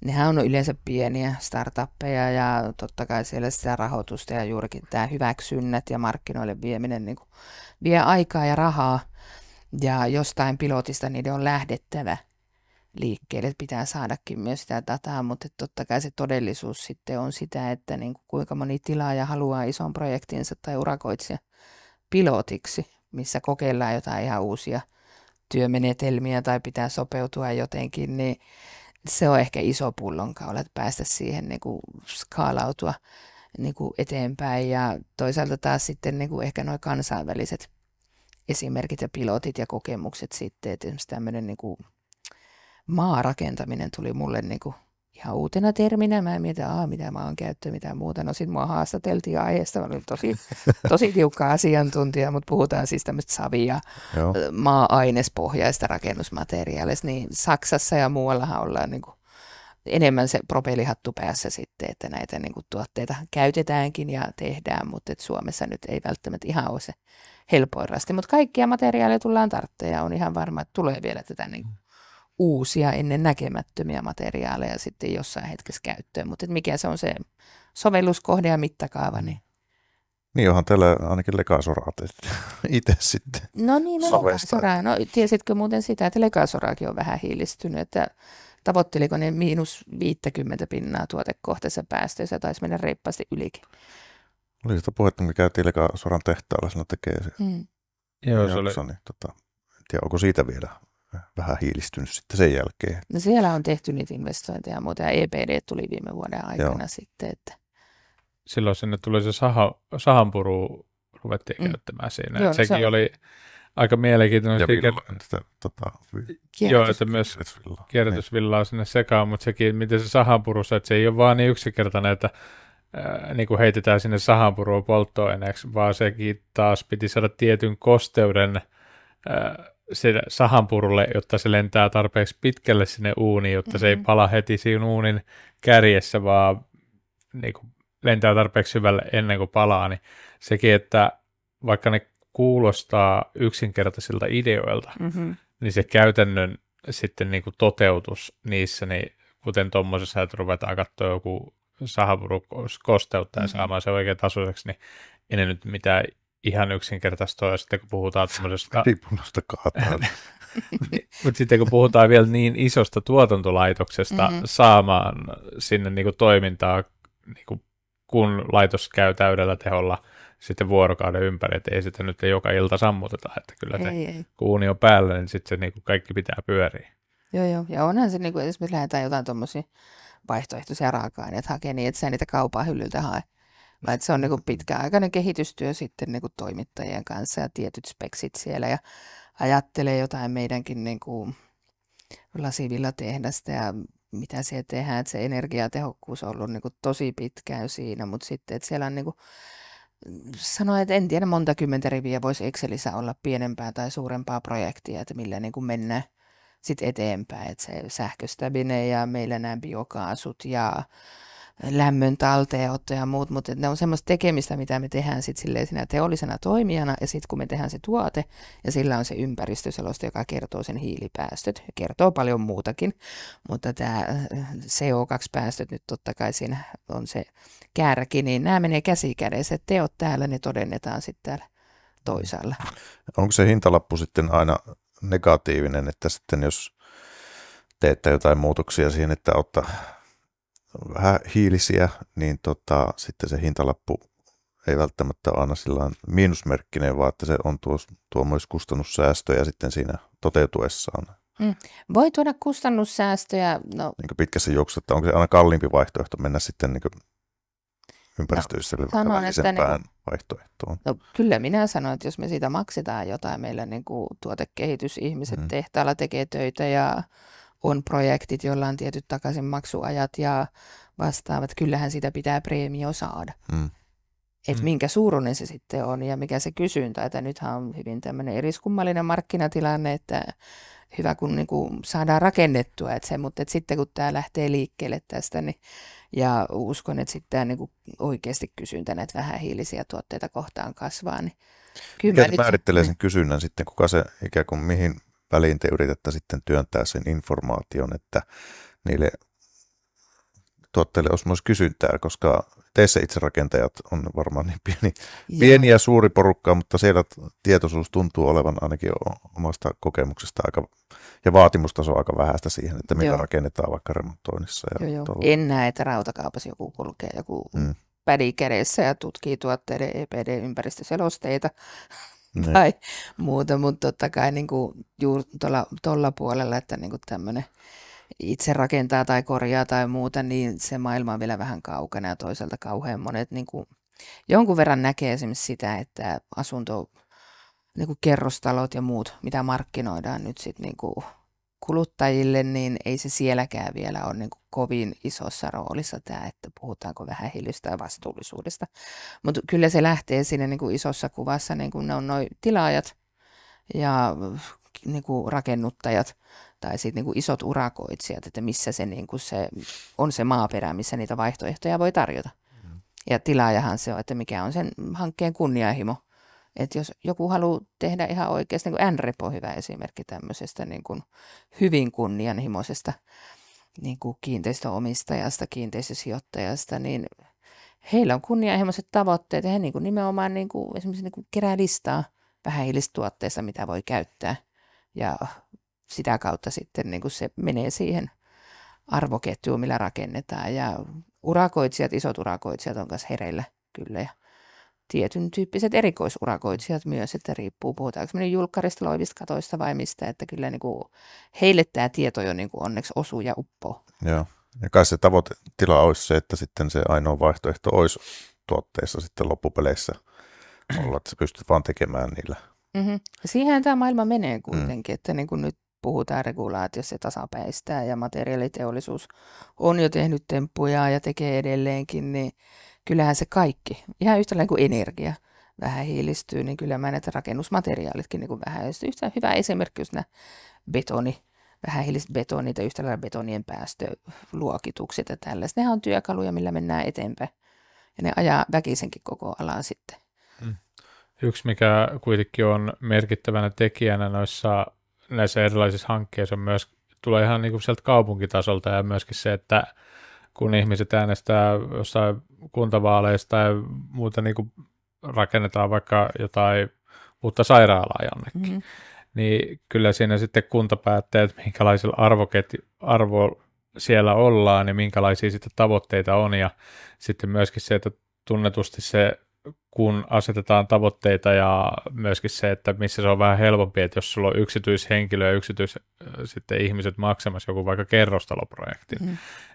nehän on yleensä pieniä startuppeja ja totta kai siellä sitä rahoitusta ja juurikin tämä hyväksynnät ja markkinoille vieminen niin kuin vie aikaa ja rahaa ja jostain pilotista niiden on lähdettävä liikkeelle, että pitää saadakin myös sitä dataa, mutta totta kai se todellisuus sitten on sitä, että niin kuin kuinka moni tilaaja haluaa ison projektinsa tai urakoitsija pilotiksi, missä kokeillaan jotain ihan uusia työmenetelmiä tai pitää sopeutua jotenkin, niin se on ehkä iso pullonkaula, että päästä siihen niin kuin skaalautua niin kuin eteenpäin ja toisaalta taas sitten niin kuin ehkä nuo kansainväliset esimerkit ja pilotit ja kokemukset sitten, että esimerkiksi tämmöinen niin kuin maarakentaminen tuli mulle niin kuin ihan uutena terminä. Mä mietin, mitä maankäyttö, mitä muuta. No sitten mua haastateltiin aiheesta. Mä olin tosi tiukka asiantuntija, mutta puhutaan siis tämmöistä savia maa-ainespohjaista rakennusmateriaalista. Niin Saksassa ja muuallahan ollaan niin kuin enemmän se propellihattu päässä sitten, että näitä niin kuin tuotteita käytetäänkin ja tehdään, mutta Suomessa nyt ei välttämättä ihan ole se helpoin rasti. Mutta kaikkia materiaaleja tullaan tarvitsemaan ja on ihan varma, että tulee vielä tätä niin kuin uusia ennen näkemättömiä materiaaleja sitten jossain hetkessä käyttöön, mutta mikä se on se sovelluskohde ja mittakaava? Niin onhan teillä ainakin Lecasoraa itse sitten. No niin, Lecasoraa. No tiesitkö muuten sitä, että Lecasoraakin on vähän hiilistynyt, että tavoitteliko ne -50% tuotekohteessa päästöissä, taisi mennä reippaasti ylikin. Oli sitä puhetta, kun me käytiin Lecasoran tehtaalla, siinä tekee se Joo, se oli. Niin, en tiedä, onko siitä vielä vähän hiilistynyt sitten sen jälkeen. No siellä on tehty niitä investointeja ja muuta, ja EPD tuli viime vuoden aikana sitten. Että silloin sinne tuli se sahanpuru, ruvettiin käyttämään siinä. Joo, sekin oli aika mielenkiintoinen. Ja joo, että myös kierrätysvillaa sinne sekaan, mutta sekin, miten se sahanpurussa, että se ei ole vaan niin yksinkertainen, että niin kuin heitetään sinne sahanpuruun polttoaineeksi, vaan sekin taas piti saada tietyn kosteuden sille sahanpurulle, jotta se lentää tarpeeksi pitkälle sinne uuniin, jotta se ei pala heti siinä uunin kärjessä, vaan niin kuin lentää tarpeeksi syvälle ennen kuin palaa, niin sekin, että vaikka ne kuulostaa yksinkertaisilta ideoilta, niin se käytännön sitten niin kuin toteutus niissä, niin kuten tuommoisessa, että ruvetaan katsoa joku sahapuru kosteutta ja saamaan se oikein tasoiseksi, niin ei ne nyt mitään ihan yksinkertaista ole, sitten kun puhutaan tämmöisestä ripunnosta kaataan. Mutta sitten kun puhutaan vielä niin isosta tuotantolaitoksesta saamaan sinne niinku toimintaa, niinku, kun laitos käy täydellä teholla sitten vuorokauden ympäri, että ei sitä nyt joka ilta sammuteta, että kyllä se kun uuni on päällä, niin sitten se niinku kaikki pitää pyöriä. Joo, ja onhan se, niinku, jos me lähdetään jotain tuommoisia vaihtoehtoisia raaka-aineita hakemaan, niin että sä niitä kaupan hyllyltä hae. Vaan se on niinku pitkäaikainen kehitystyö sitten niinku toimittajien kanssa ja tietyt speksit siellä ja ajattelee jotain meidänkin niinku lasivilla-tehdasta ja mitä siellä tehdään, että se energiatehokkuus on ollut niinku tosi pitkään siinä, mutta sitten että siellä on niinku, sanoin, että en tiedä monta kymmentä riviä voisi Excelissä olla pienempää tai suurempaa projektia, että millä niinku mennään sitten eteenpäin, että se sähköstäminen ja meillä nämä biokaasut ja lämmön talteenotto ja muut, mutta ne on semmoista tekemistä, mitä me tehdään sitten silleen siinä teollisena toimijana, ja sitten kun me tehdään se tuote, ja sillä on se ympäristöseloste, joka kertoo sen hiilipäästöt, ja kertoo paljon muutakin, mutta tämä CO2-päästöt nyt totta kai siinä on se kärki, niin nämä menee käsi kädessä, että teot täällä, ne todennetaan sitten täällä toisaalla. Onko se hintalappu sitten aina negatiivinen, että sitten jos teette jotain muutoksia siihen, että ottaa vähän hiilisiä, niin sitten se hintalappu ei välttämättä ole aina sillä miinusmerkkinen, vaan että se on tuo myös kustannussäästöjä sitten siinä toteutuessaan. Voi tuoda kustannussäästöjä. No, niin pitkässä juoksussa, että onko se aina kalliimpi vaihtoehto mennä sitten niin ympäristöystävällisempään vaihtoehtoon? No kyllä minä sanon, että jos me siitä maksetaan jotain, meillä niin kuin tuotekehitysihmiset tehtaalla tekee töitä ja on projektit, joilla on tietyt takaisinmaksuajat ja vastaavat. Kyllähän sitä pitää preemio saada. Että minkä suuruinen se sitten on ja mikä se kysyntä. Että nythän on hyvin tämmöinen eriskummallinen markkinatilanne, että hyvä kun niinku saadaan rakennettua. Mutta sitten kun tämä lähtee liikkeelle tästä, niin, ja uskon, että sitten tämä niinku oikeasti kysyntä näitä vähähiilisiä tuotteita kohtaan kasvaa. Niin kyllä mikä määrittelee sen kysynnän sitten, kuka se ikään kuin mihin väliin te yritätte sitten työntää sen informaation, että niille tuotteille olisi myös kysyntää, koska teissä itse rakentajat on varmaan niin pieni ja suuri porukka, mutta siellä tietoisuus tuntuu olevan ainakin omasta kokemuksesta ja vaatimustaso aika vähäistä siihen, että mitä rakennetaan vaikka remontoinnissa. En näe, että rautakaupassa joku kulkee joku pädi kädessä ja tutkii tuotteiden EPD-ympäristöselosteita. Tai muuta, mutta totta kai niin juuri tuolla puolella, että niin tämmöinen itse rakentaa tai korjaa tai muuta, niin se maailma on vielä vähän kaukana ja toisaalta kauhean monet niin jonkun verran näkee esimerkiksi sitä, että kerrostalot ja muut, mitä markkinoidaan nyt sitten niin kuluttajille, niin ei se sielläkään vielä ole niin kovin isossa roolissa tämä, että puhutaanko vähähiilistä ja vastuullisuudesta. Mutta kyllä se lähtee siinä niin isossa kuvassa, niin ne on nuo tilaajat ja niin rakennuttajat tai sitten niin isot urakoitsijat, että missä se, niin se on se maaperä, missä niitä vaihtoehtoja voi tarjota. Ja tilaajahan se on, että mikä on sen hankkeen kunnianhimo. Että jos joku haluaa tehdä ihan oikeasti, niin kuin NREP on hyvä esimerkki tämmöisestä niin kuin hyvin kunnianhimoisesta niin kuin kiinteistöomistajasta, kiinteistösijoittajasta, niin heillä on kunnianhimoiset tavoitteet ja he niin kuin nimenomaan niin kuin, esimerkiksi niin kuin kerää listaa vähähiilistä tuotteista, mitä voi käyttää. Ja sitä kautta sitten niin kuin se menee siihen arvoketjuun, millä rakennetaan. Ja urakoitsijat, isot urakoitsijat on myös hereillä kyllä. Ja tietyn tyyppiset erikoisurakoitsijat myös, että riippuu, puhutaanko me julkkarista, loivista, katoista vai mistä, että kyllä niin kuin heille tämä tieto jo niin kuin onneksi osuu ja uppoo. Joo, ja kai se tavoitetila olisi se, että sitten se ainoa vaihtoehto olisi tuotteissa sitten loppupeleissä olla, että sä pystyt vaan tekemään niillä. Siihen tämä maailma menee kuitenkin, että niin kuin nyt puhutaan regulaatiossa ja tasapäistää ja materiaaliteollisuus on jo tehnyt temppuja ja tekee edelleenkin, niin kyllähän se kaikki, ihan yhtä lailla kuin energia vähän hiilistyy, niin kyllä mä näitä rakennusmateriaalitkin niin kuin vähän. Yhtä hyvä esimerkki just nämä betoni, vähän hiiliset betonit ja yhtä lailla betonien päästöluokitukset ja tällaiset. Nehän on työkaluja, millä mennään eteenpäin. Ja ne ajaa väkisenkin koko alaa sitten. Yksi, mikä kuitenkin on merkittävänä tekijänä näissä erilaisissa hankkeissa, on myös, tulee ihan niin kuin sieltä kaupunkitasolta ja myöskin se, että kun ihmiset äänestää jossain kuntavaaleista tai muuta niin kuin rakennetaan vaikka jotain uutta sairaalaa jonnekin, niin kyllä siinä sitten kuntapäättäjät, minkälaisilla arvo siellä ollaan ja minkälaisia sitten tavoitteita on ja sitten myöskin se, että tunnetusti se, kun asetetaan tavoitteita ja myöskin se, että missä se on vähän helpompi, että jos sulla on yksityishenkilö ja sitten ihmiset maksamassa joku vaikka kerrostaloprojekti,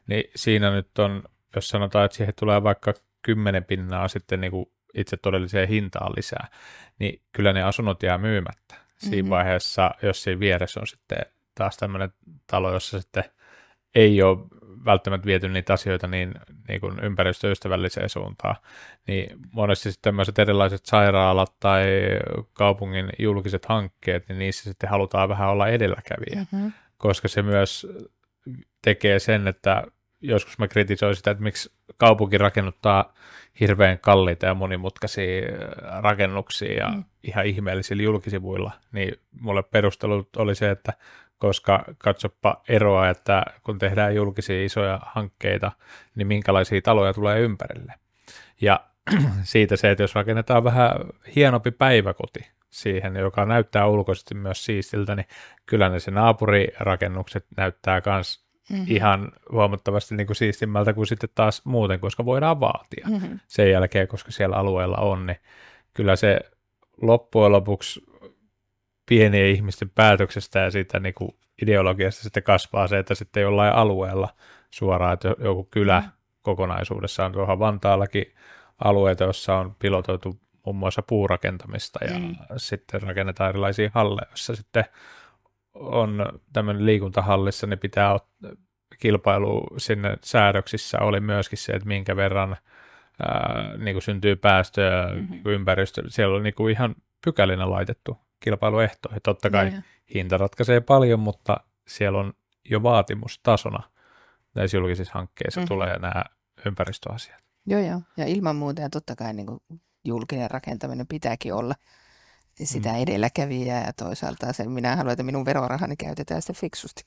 niin siinä nyt on, jos sanotaan, että siihen tulee vaikka 10 pinnaa sitten niin kuin itse todelliseen hintaan lisää, niin kyllä ne asunnot jää myymättä. Siinä vaiheessa, jos siinä vieressä on sitten taas tämmöinen talo, jossa sitten ei ole välttämättä viety niitä asioita niin kuin ympäristöystävälliseen suuntaan, niin monesti sitten tämmöiset erilaiset sairaalat tai kaupungin julkiset hankkeet, niin niissä sitten halutaan vähän olla edelläkävijä, koska se myös tekee sen, että joskus mä kritisoin sitä, että miksi kaupunki rakennuttaa hirveän kalliita ja monimutkaisia rakennuksia ja ihan ihmeellisillä julkisivuilla, niin mulle perustelut oli se, että koska katsoppa eroa, että kun tehdään julkisia isoja hankkeita, niin minkälaisia taloja tulee ympärille. Ja siitä se, että jos rakennetaan vähän hienompi päiväkoti siihen, joka näyttää ulkoisesti myös siistiltä, niin kyllä ne se naapurirakennukset näyttää myös ihan huomattavasti niin kuin siistimmältä kuin sitten taas muuten, koska voidaan vaatia sen jälkeen, koska siellä alueella on, niin kyllä se loppujen lopuksi pienien ihmisten päätöksestä ja siitä niin kuin ideologiasta sitten kasvaa se, että sitten jollain alueella suoraan, että joku kylä kokonaisuudessaan tuohon Vantaallakin alueita, jossa on pilotoitu muun muassa puurakentamista ja sitten rakennetaan erilaisia halleja, joissa sitten on tämmöinen liikuntahallissa, niin pitää kilpailu sinne säädöksissä oli myöskin se, että minkä verran niin kuin syntyy päästöjä ympäristölle. Siellä on niin kuin ihan pykälinä laitettu kilpailuehtoja. Totta kai hinta ratkaisee paljon, mutta siellä on jo vaatimustasona näissä julkisissa hankkeissa tulee nämä ympäristöasiat. Joo. Ja ilman muuta ja totta kai niin kuin julkinen rakentaminen pitääkin olla sitä edelläkävijää ja toisaalta se, minä haluan, että minun verorahani käytetään sitä fiksusti.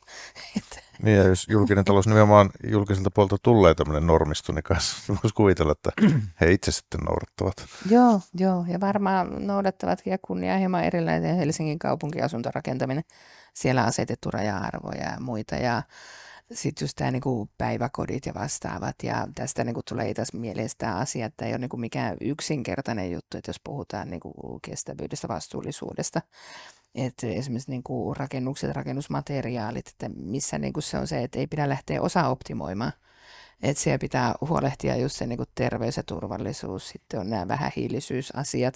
Niin ja jos julkinen talous nimenomaan julkiselta puolelta tulee tämmöinen normisto, niin voisi kuvitella, että he itse sitten noudattavat. Joo, ja varmaan noudattavatkin ja kunnianhimoa erilainen Helsingin kaupunkiasuntorakentaminen. Siellä on asetettu raja-arvoja ja muita ja sitten just tämä niinku päiväkodit ja vastaavat ja tästä niinku tulee taas mieleen tämä asia, että ei ole niinku mikään yksinkertainen juttu, että jos puhutaan niinku kestävyydestä, vastuullisuudesta, että esimerkiksi niinku rakennukset, rakennusmateriaalit, että missä niinku se on se, että ei pidä lähteä osaoptimoimaan, että siellä pitää huolehtia just se niinku terveys ja turvallisuus, sitten on nämä vähähiilisyysasiat,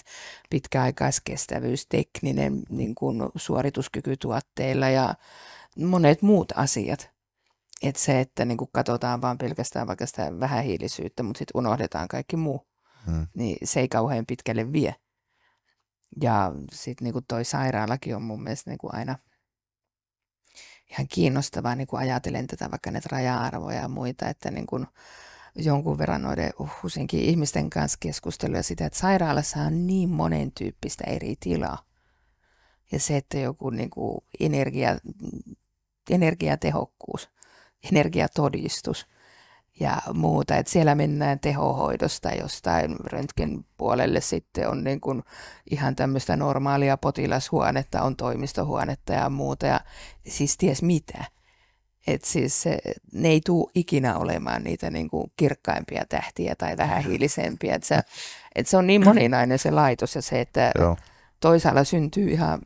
pitkäaikaiskestävyys, tekninen niinku suorituskyky tuotteilla ja monet muut asiat. Että se, että niinku katsotaan vaan pelkästään vaikka sitä vähähiilisyyttä, mutta sitten unohdetaan kaikki muu, niin se ei kauhean pitkälle vie. Ja sitten niinku toi sairaalakin on mun mielestä niinku aina ihan kiinnostavaa, niinku ajatellen tätä vaikka näitä raja-arvoja ja muita, että niinku jonkun verran noiden useinkin ihmisten kanssa keskusteluja sitä, että sairaalassa on niin monen tyyppistä eri tilaa. Ja se, että joku niinku energiatehokkuus, energiatodistus ja muuta, että siellä mennään tehohoidosta jostain röntgen puolelle sitten on niin kuin ihan tämmöistä normaalia potilashuonetta, on toimistohuonetta ja muuta ja siis ties mitä. Että siis ne ei tule ikinä olemaan niitä niin kuin kirkkaimpia tähtiä tai vähähiilisempiä, että se on niin moninainen se laitos ja se, että toisaalla syntyy ihan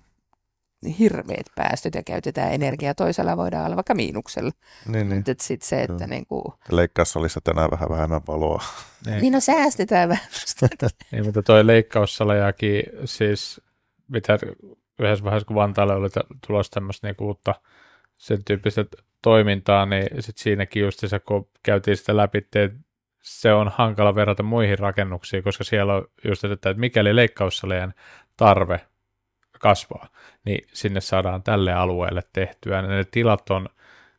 hirveät päästöt ja käytetään energiaa, toisella voidaan olla vaikka miinuksella. Niin. Että sitten se, että niinku Leikkaussalissa tänään vähän vähemmän valoa. Niin säästetään vähän. Niin, mutta toi leikkaussalejakin, siis mitä yhdessä vaiheessa, kun Vantaalle oli tulossa tämmöistä niinku uutta sen tyyppistä toimintaa, niin sitten siinäkin just se, kun käytiin sitä läpi, se on hankala verrata muihin rakennuksiin, koska siellä on just, että mikäli leikkaussalien tarve kasvaa, niin sinne saadaan tälle alueelle tehtyä. Ne tilat on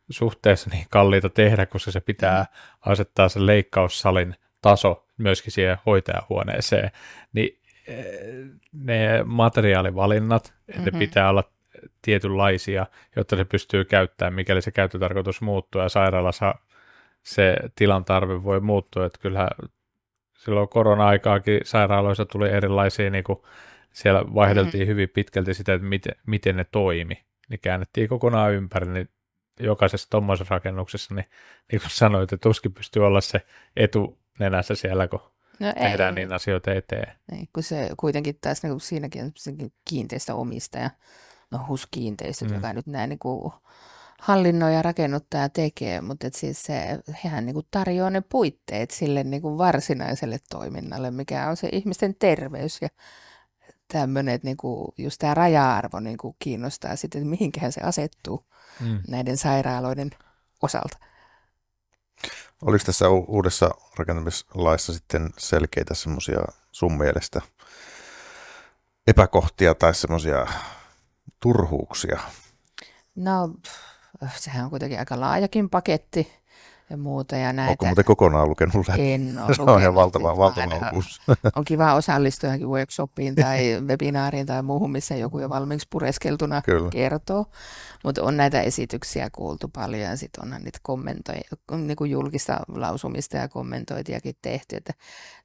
suhteessa niin kalliita tehdä, koska se pitää asettaa sen leikkaussalin taso myöskin siihen hoitajahuoneeseen, niin ne materiaalivalinnat, että ne pitää olla tietynlaisia, jotta se pystyy käyttämään, mikäli se käyttötarkoitus muuttuu ja sairaalassa se tilan tarve voi muuttua, että kyllähän silloin korona-aikaakin sairaaloissa tuli erilaisia, niin kuin siellä vaihdeltiin hyvin pitkälti sitä, että miten ne toimi, niin käännettiin kokonaan ympäri, niin jokaisessa tuommoisessa rakennuksessa, niin kuin sanoit, että tuskin pystyy olla se etunenässä siellä, kun tehdään niin asioita eteen. Ei, kun se kuitenkin taas niin siinäkin on kiinteistöomistaja, HUS-kiinteistöt, joka nyt näin niin kuin hallinnoi ja rakennuttaa ja tekee, mutta siis hehän niin kuin tarjoaa ne puitteet sille niin kuin varsinaiselle toiminnalle, mikä on se ihmisten terveys ja tämmöinen, että niin kuin just tämä raja-arvo niin kuin kiinnostaa sitten, että mihinkähän se asettuu näiden sairaaloiden osalta. Oliko tässä uudessa rakentamislaissa sitten selkeitä semmoisia sun mielestä epäkohtia tai semmoisia turhuuksia? No, sehän on kuitenkin aika laajakin paketti ja muuta. Ja näitä. Onko muuten kokonaan lukenut läpi? En ole Se on ihan valtava opus. On kiva osallistua johonkin workshopiin tai webinaariin tai muuhun, missä joku jo valmiiksi pureskeltuna kertoo. Mutta on näitä esityksiä kuultu paljon ja sitten onhan niitä niin kuin julkista lausumista ja kommentointiakin tehty. Että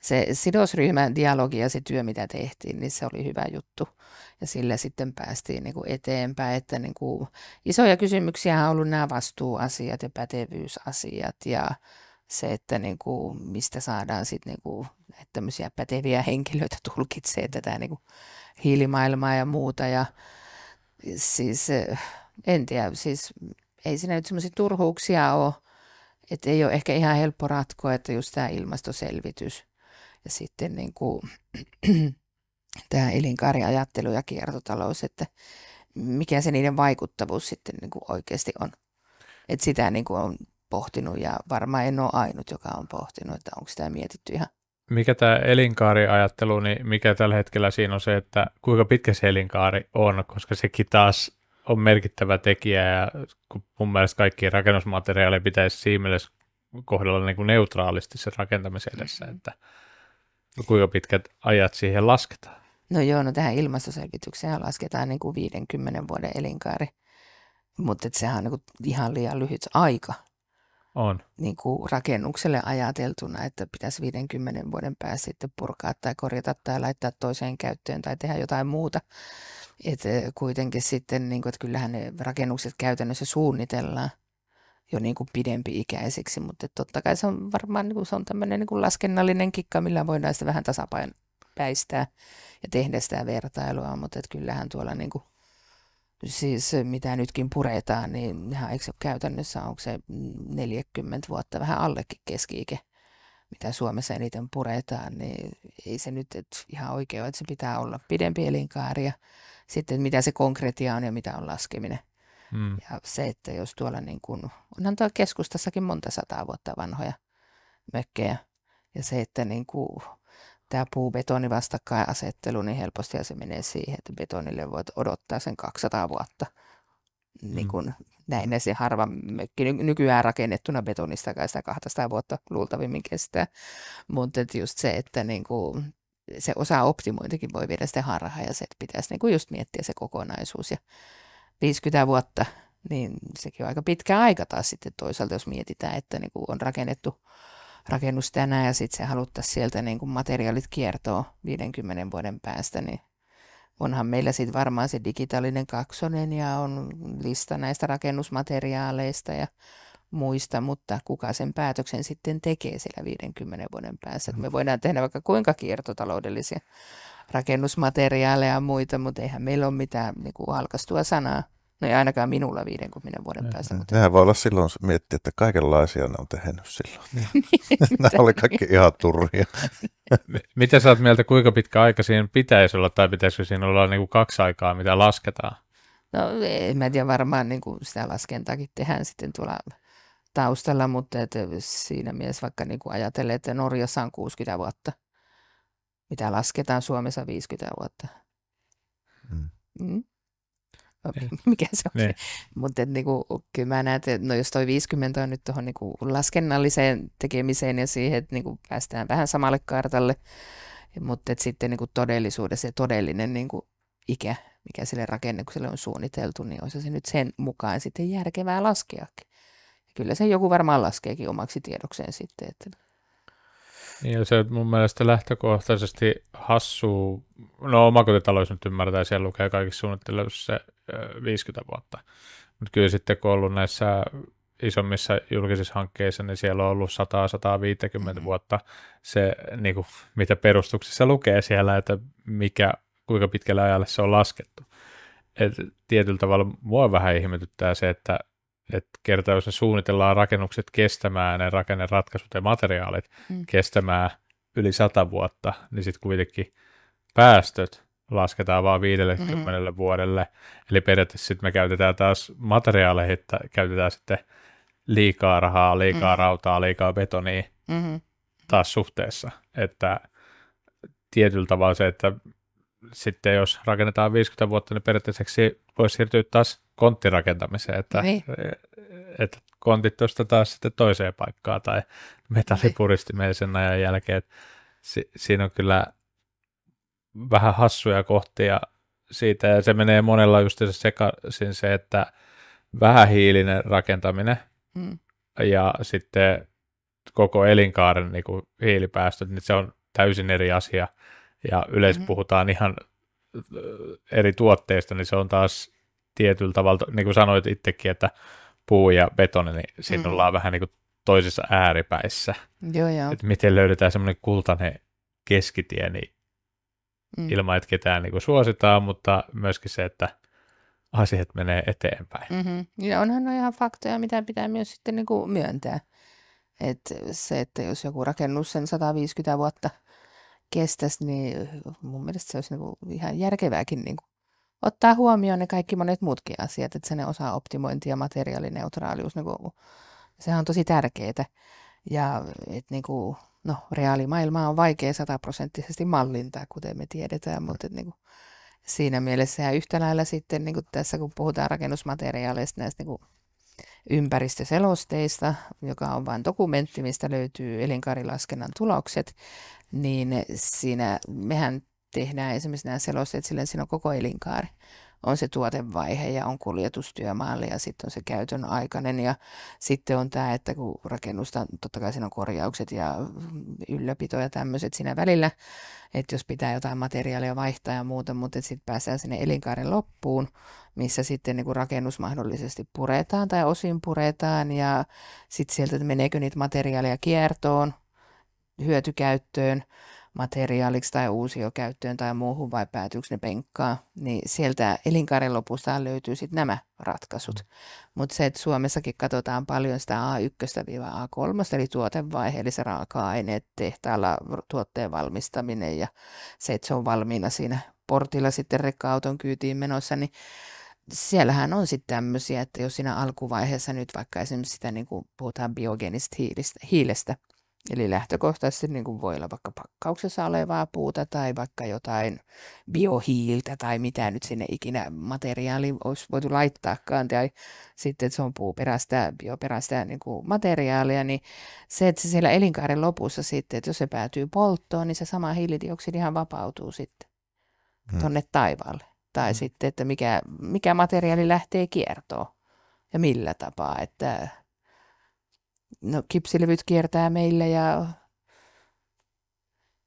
se sidosryhmän dialogi ja se työ, mitä tehtiin, niin se oli hyvä juttu. Ja sillä sitten päästiin niin kuin eteenpäin, että niin kuin isoja kysymyksiä on ollut nämä vastuuasiat ja pätevyysasiat ja se, että niin kuin mistä saadaan sitten niin kuin tämmöisiä päteviä henkilöitä tulkitsee tätä niin kuin hiilimaailmaa ja muuta. Ja siis en tiedä, siis ei siinä nyt semmoisia turhuuksia ole, että ei ole ehkä ihan helppo ratkoa, että just tämä ilmastoselvitys ja sitten niin kuin tämä elinkaariajattelu ja kiertotalous, että mikä se niiden vaikuttavuus sitten niin kuin oikeasti on. Että sitä niin kuin on pohtinut ja varmaan en ole ainut, joka on pohtinut, että onko sitä mietitty ihan. Mikä tämä elinkaariajattelu, niin mikä tällä hetkellä siinä on se, että kuinka pitkä se elinkaari on, koska sekin taas on merkittävä tekijä ja kun mun mielestä kaikki rakennusmateriaaleja pitäisi siinä mielessä kohdella niin kuin neutraalisti sen rakentamisen edessä, että kuinka pitkät ajat siihen lasketaan. No joo, no tähän ilmastoselvitykseen lasketaan niin kuin 50 vuoden elinkaari, mutta sehän on niin kuin ihan liian lyhyt aika. On. Niin kuin rakennukselle ajateltuna, että pitäisi 50 vuoden päästä sitten purkaa tai korjata tai laittaa toiseen käyttöön tai tehdä jotain muuta. Että kuitenkin sitten, niin kuin, että kyllähän ne rakennukset käytännössä suunnitellaan jo niin kuin pidempi-ikäisiksi, mutta totta kai se on varmaan niin kuin, se on tämmöinen niin kuin laskennallinen kikka, millä voidaan sitä vähän tasapäistää ja tehdä sitä vertailua, mutta että kyllähän tuolla niin kuin, siis mitä nytkin puretaan, niin eikö se käytännössä, onko se 40 vuotta vähän allekin keski-ikä, mitä Suomessa eniten puretaan, niin ei se nyt ihan oikein ole, että se pitää olla pidempi elinkaari ja sitten mitä se konkretia on ja mitä on laskeminen. Ja se, että jos tuolla niin kuin, onhan tuolla keskustassakin monta 100 vuotta vanhoja mökkejä ja se, että niin kuin tämä puu-betoni vastakkainasettelu, niin helposti se menee siihen, että betonille voit odottaa sen 200 vuotta. Niin kuin näin se harva mökki nykyään rakennettuna betonista kai sitä 200 vuotta luultavimmin kestää. Mutta just se, että niin kuin se osa optimointikin voi viedä sitä harhaa ja se, että pitäisi niin kuin just miettiä se kokonaisuus. Ja 50 vuotta, niin sekin on aika pitkä aika taas sitten toisaalta, jos mietitään, että niin kuin on rakennettu rakennus tänään ja sitten se haluttaisiin sieltä niin kuin materiaalit kiertoon 50 vuoden päästä, niin onhan meillä sitten varmaan se digitaalinen kaksonen ja on lista näistä rakennusmateriaaleista ja muista, mutta kuka sen päätöksen sitten tekee siellä 50 vuoden päässä. Me voidaan tehdä vaikka kuinka kiertotaloudellisia rakennusmateriaaleja ja muita, mutta eihän meillä ole mitään niin kuin halkaistua sanaa. No ei ainakaan minulla 50 vuoden päästä. Mutta nehän voi olla silloin miettiä, että kaikenlaisia ne on tehnyt silloin. Nämä oli kaikki ihan turhia. Mitä sä oot mieltä, kuinka pitkä aika siinä pitäisi olla, tai pitäisikö siinä olla niin kuin 2 aikaa, mitä lasketaan? No en mä tiedä, varmaan niin kuin sitä laskentaakin tehdään sitten tuolla taustalla, mutta et siinä mielessä vaikka niin kuin ajatellen, että Norjassa on 60 vuotta, mitä lasketaan Suomessa 50 vuotta. Mm. Mm. Niin. Mikä se on? Niin. Mutta niinku, kyllä mä näen, että no jos toi 50 on nyt tuohon niinku laskennalliseen tekemiseen ja siihen, että niinku päästään vähän samalle kartalle, mutta sitten niinku todellisuudessa se todellinen niinku ikä, mikä sille rakennukselle on suunniteltu, niin olisi se nyt sen mukaan sitten järkevää laskeakin. Ja kyllä se joku varmaan laskeekin omaksi tiedokseen sitten. Että... Ja se mun mielestä lähtökohtaisesti hassua, no omakotitalous nyt ymmärtää, siellä lukee kaikissa suunnittelussa se 50 vuotta, mutta kyllä sitten kun on ollut näissä isommissa julkisissa hankkeissa, niin siellä on ollut 100-150 vuotta se, niin kuin, mitä perustuksissa lukee siellä, että kuinka pitkälle ajalle se on laskettu. Et tietyllä tavalla mua vähän ihmetyttää se, että kertaa jos ne suunnitellaan rakennukset kestämään, ne rakenneratkaisut ja materiaalit kestämään yli 100 vuotta, niin sitten kuitenkin päästöt lasketaan vain 50 vuodelle. Eli periaatteessa sitten me käytetään taas materiaaleihin, että käytetään sitten liikaa rahaa, liikaa rautaa, liikaa betonia taas suhteessa. Että tietyllä tavalla se, että sitten jos rakennetaan 50 vuotta, niin periaatteessa voisi siirtyä taas konttirakentamiseen, että kontit tuosta taas sitten toiseen paikkaan tai metallipuristimeen sen ajan jälkeen. Että siinä on kyllä vähän hassuja kohtia siitä, ja se menee monella just sekaisin se, että vähähiilinen rakentaminen ja sitten koko elinkaaren niin kuin hiilipäästöt, niin se on täysin eri asia, ja yleensä puhutaan ihan eri tuotteista, niin se on taas tietyllä tavalla, niin kuin sanoit itsekin, että puu ja betoni, niin siinä ollaan vähän niin kuin toisissa ääripäissä. Joo. Että miten löydetään semmoinen kultainen keskitie, niin ilman, että ketään niin kuin suositaan, mutta myöskin se, että asiat menee eteenpäin. Ja onhan ne ihan faktoja, mitä pitää myös sitten niin kuin myöntää. Että se, että jos joku rakennus sen 150 vuotta kestäisi, niin mun mielestä se olisi niin kuin ihan järkevääkin niin kuin ottaa huomioon ne kaikki monet muutkin asiat, että se osaa optimointi ja materiaalineutraalius, niin kuin, sehän on tosi tärkeää. Ja että niin kuin, no, reaalimaailmaa on vaikea 100% mallintaa, kuten me tiedetään, mutta niin kuin, siinä mielessä ja yhtä lailla sitten niin kuin tässä, kun puhutaan rakennusmateriaaleista, näistä niin kuin ympäristöselosteista, joka on vain dokumentti, mistä löytyy elinkaarilaskennan tulokset, niin siinä mehän tehdään esimerkiksi nämä selosteet, sillä siinä on koko elinkaari. On se tuotevaihe ja on kuljetustyömaalle ja sitten on se käytön aikainen ja sitten on tämä, että kun rakennusta, totta kai siinä on korjaukset ja ylläpito ja tämmöiset siinä välillä, että jos pitää jotain materiaalia vaihtaa ja muuta, mutta sitten päästään sinne elinkaaren loppuun, missä sitten niin kuin rakennus mahdollisesti puretaan tai osin puretaan ja sitten sieltä, että meneekö niitä materiaaleja kiertoon, hyötykäyttöön, materiaaliksi tai uusiokäyttöön tai muuhun vai päätyykö ne penkkaan, niin sieltä elinkaaren lopusta löytyy sitten nämä ratkaisut. Mutta se, että Suomessakin katsotaan paljon sitä A1-A3, eli tuotevaihe, eli se raaka-aineet, tehtaalla tuotteen valmistaminen ja se, että se on valmiina siinä portilla sitten rekka-auton kyytiin menossa, niin siellähän on sitten tämmöisiä, että jos siinä alkuvaiheessa nyt vaikka esimerkiksi sitä niin kuin puhutaan biogeenistä hiilestä, eli lähtökohtaisesti niin kuin voi olla vaikka pakkauksessa olevaa puuta tai vaikka jotain biohiiltä tai mitä nyt sinne ikinä materiaali olisi voitu laittaakaan. Tai sitten, että se on puuperäistä, bioperäistä niin kuin materiaalia, niin se, että se siellä elinkaaren lopussa sitten, että jos se päätyy polttoon, niin se sama hiilidioksidihan vapautuu sitten tuonne taivaalle. Tai sitten, että mikä materiaali lähtee kiertoon ja millä tapaa, että no, kipsilevyt kiertää meillä ja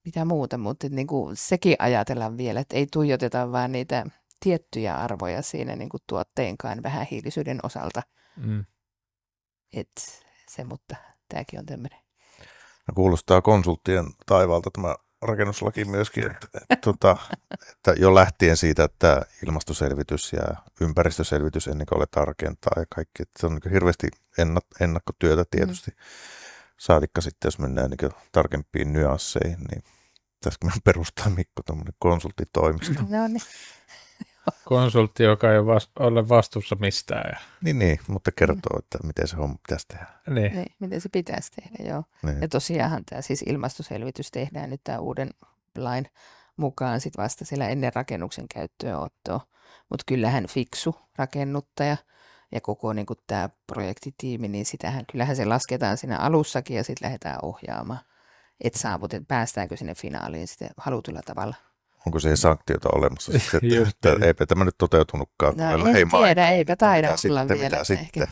mitä muuta, mutta niin kuin sekin ajatellaan vielä, että ei tuijoteta vaan niitä tiettyjä arvoja siinä niin kuin tuotteenkaan vähähiilisyyden osalta. Mutta tämäkin on tämmöinen. No, kuulostaa konsulttien taivaalta tämä rakennuslaki myöskin, että jo lähtien siitä, että ilmastoselvitys ja ympäristöselvitys ennen kuin aletaan rakentaa ja kaikki, että se on niin hirveästi ennakkotyötä tietysti. Saatikka sitten, jos mennään niin tarkempiin nyansseihin, niin pitäisikö meidän perustaa Mikko tuommoinen konsulttitoimisto? No niin. konsultti, joka ei ole vastuussa mistään. Niin, mutta kertoo, että miten se homma pitäisi tehdä. Niin, miten se pitäisi tehdä, joo. Niin. Ja tosiaanhan tämä siis ilmastoselvitys tehdään nyt tämän uuden lain mukaan sit vasta siellä ennen rakennuksen käyttöönottoa. Mutta kyllähän fiksu rakennuttaja ja koko niin tämä projektitiimi, niin kyllähän se lasketaan siinä alussakin ja sitten lähdetään ohjaamaan, että päästäänkö sinne finaaliin sitten halutulla tavalla. Onko siihen sanktiota olemassa? Että eipä tämä nyt toteutunutkaan. No en tiedä, eipä taida olla vielä. Mitä sitten?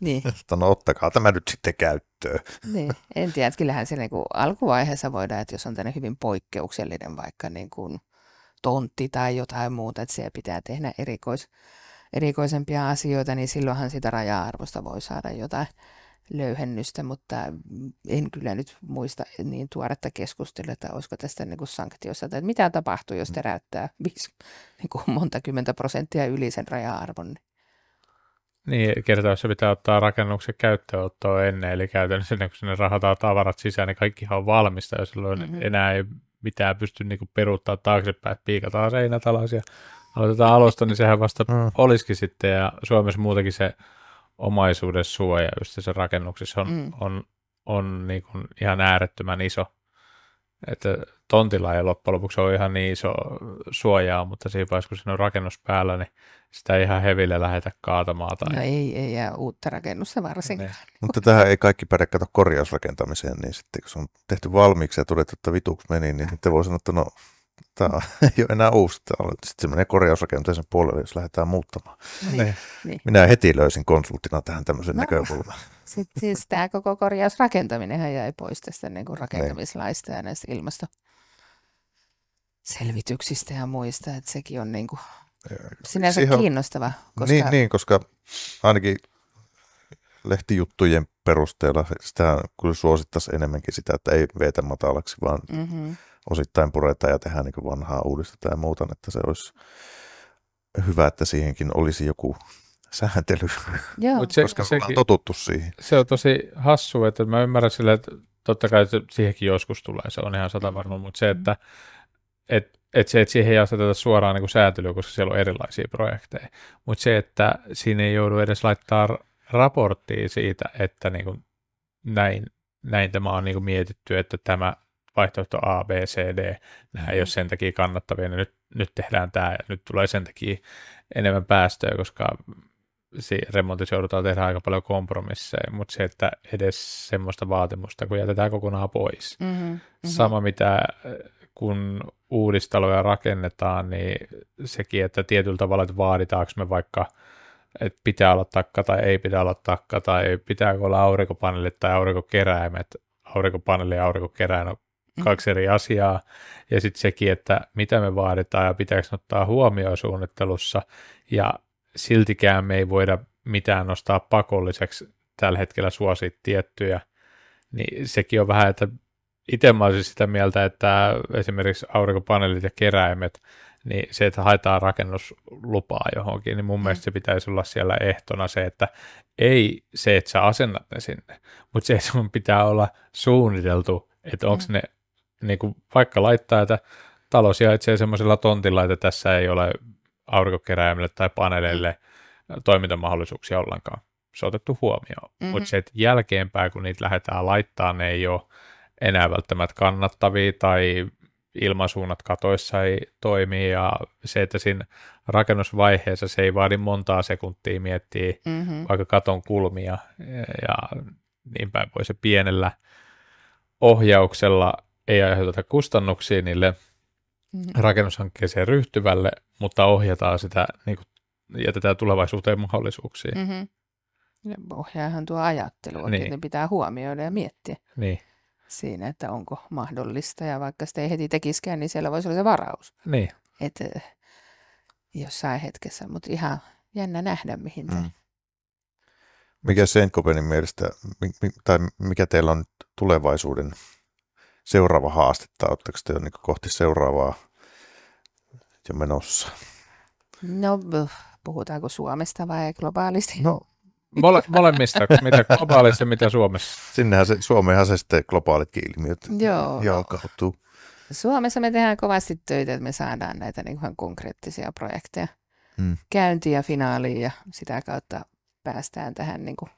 Niin. No ottakaa tämä nyt sitten käyttöön. Niin, en tiedä, että kyllähän se niin kuin alkuvaiheessa voidaan, että jos on tämmöinen hyvin poikkeuksellinen vaikka niin kuin tontti tai jotain muuta, että siellä pitää tehdä erikoisempia asioita, niin silloinhan sitä raja-arvosta voi saada jotain löyhennystä, mutta en kyllä nyt muista niin tuoretta keskustelua, että olisiko tästä niin kuin sanktiossa, että mitä tapahtuu, jos teräyttää niin kuin monta 10% yli sen raja-arvon. Niin, kertoissa pitää ottaa rakennuksen käyttöönottoa ennen, eli käytännössä ennen kuin sinne rahataan tavarat sisään, niin kaikkihan on valmista, ja silloin enää ei mitään pysty niin kuin peruuttaa taaksepäin, että piikataan seinät alas ja aloitetaan alusta, niin sehän vasta olisikin sitten, ja Suomessa muutenkin se omaisuuden suoja just se rakennuksissa on niin kuin ihan äärettömän iso. Että tontilla ei loppujen lopuksi ole ihan niin iso suojaa, mutta siinä vaiheessa, kun siinä on rakennus päällä, niin sitä ei ihan heville lähdetä kaatamaan. Tai... No ei, ja uutta rakennusta varsinkaan. Ne. Mutta tähän ei kaikki päde kato korjausrakentamiseen, niin sitten kun se on tehty valmiiksi ja todettu, että vituksi meni, niin sitten voi sanoa, että no, tämä ei ole enää uusi. Sitten se menee korjausrakentamisen puolelle, jos lähdetään muuttamaan. Niin. Minä heti löysin konsulttina tähän tämmöisen näkökulman. Sitten siis tämä koko korjausrakentaminenhan jäi pois tästä niin kuin rakentamislaista ja näistä ilmastoselvityksistä ja muista, että sekin on niin kuin sinänsä kiinnostava. Koska... Niin, koska ainakin lehtijuttujen perusteella sitä kyllä suosittaisi enemmänkin sitä, että ei veetä matalaksi, vaan osittain puretaan ja tehdään niin kuin vanhaa, uudistetaan ja muuta, että se olisi hyvä, että siihenkin olisi joku sääntely, koska ollaan totuttu siihen. Se on tosi hassua, että mä ymmärrän sille, että totta kai siihenkin joskus tulee, se on ihan satavarma, mutta se, että siihen ei aseteta suoraan niin kuin sääntelyä, koska siellä on erilaisia projekteja, mutta se, että siinä ei joudu edes laittaa raporttia siitä, että niin kuin näin tämä on niin kuin mietitty, että tämä vaihtoehto A, B, C, D, nämä ei ole sen takia kannattavia, niin nyt tehdään tämä ja nyt tulee sen takia enemmän päästöjä, koska remontissa joudutaan tehdä aika paljon kompromisseja, mutta se, että edes semmoista vaatimusta, kun jätetään kokonaan pois. Sama mitä kun uudistaloja rakennetaan, niin sekin, että tietyllä tavalla, että vaaditaanko me vaikka, että pitää olla takka tai ei pitää olla takka, tai pitääkö olla aurinkopaneelit tai aurinkokeräimet. Aurinkopaneeli ja aurinkokeräin on kaksi eri asiaa, ja sitten sekin, että mitä me vaaditaan ja pitääkö ottaa huomioon suunnittelussa, ja siltikään me ei voida mitään nostaa pakolliseksi tällä hetkellä suosia tiettyjä, niin sekin on vähän, että itse mä olisin sitä mieltä, että esimerkiksi aurinkopaneelit ja keräimet, niin se, että haetaan rakennuslupaa johonkin, niin mun mielestä se pitäisi olla siellä ehtona se, että ei se, että sä asennat ne sinne, mutta se, että sun pitää olla suunniteltu, että onko ne, niin kuin vaikka laittaa, että talo sijaitsee semmoisella tontilla, että tässä ei ole aurinkokeräimille tai paneeleille toimintamahdollisuuksia ollenkaan. Se on otettu huomioon, mutta se, että jälkeenpäin, kun niitä lähdetään laittaa, ne ei ole enää välttämättä kannattavia tai ilmansuunnat katoissa ei toimi ja se, että siinä rakennusvaiheessa se ei vaadi montaa sekuntia miettiä vaikka katon kulmia ja niin päin voi se pienellä ohjauksella ei aiheuteta kustannuksia niille rakennushankkeeseen ryhtyvälle, mutta ohjataan sitä, niin kuin jätetään tulevaisuuteen mahdollisuuksia. Ohjaahan tuo ajattelu, niin pitää huomioida ja miettiä. Niin. Siinä, että onko mahdollista, ja vaikka sitä ei heti tekiskään, niin siellä voisi olla se varaus. Niin. Että jossain hetkessä, mutta ihan jännä nähdä, mihin te. Mikä Saint-Gobainin mielestä, tai mikä teillä on tulevaisuuden seuraava haaste, tai oletteko te jo niin kohti seuraavaa jo menossa? No, puhutaanko Suomesta vai globaalisti? No, molemmista, mitä globaalissa, mitä Suomessa. Suomeenhan se sitten globaalitkin ilmiöt jalkautuu. Suomessa me tehdään kovasti töitä, että me saadaan näitä niin ihan konkreettisia projekteja käyntiin ja finaaliin ja sitä kautta päästään tähän niin kuin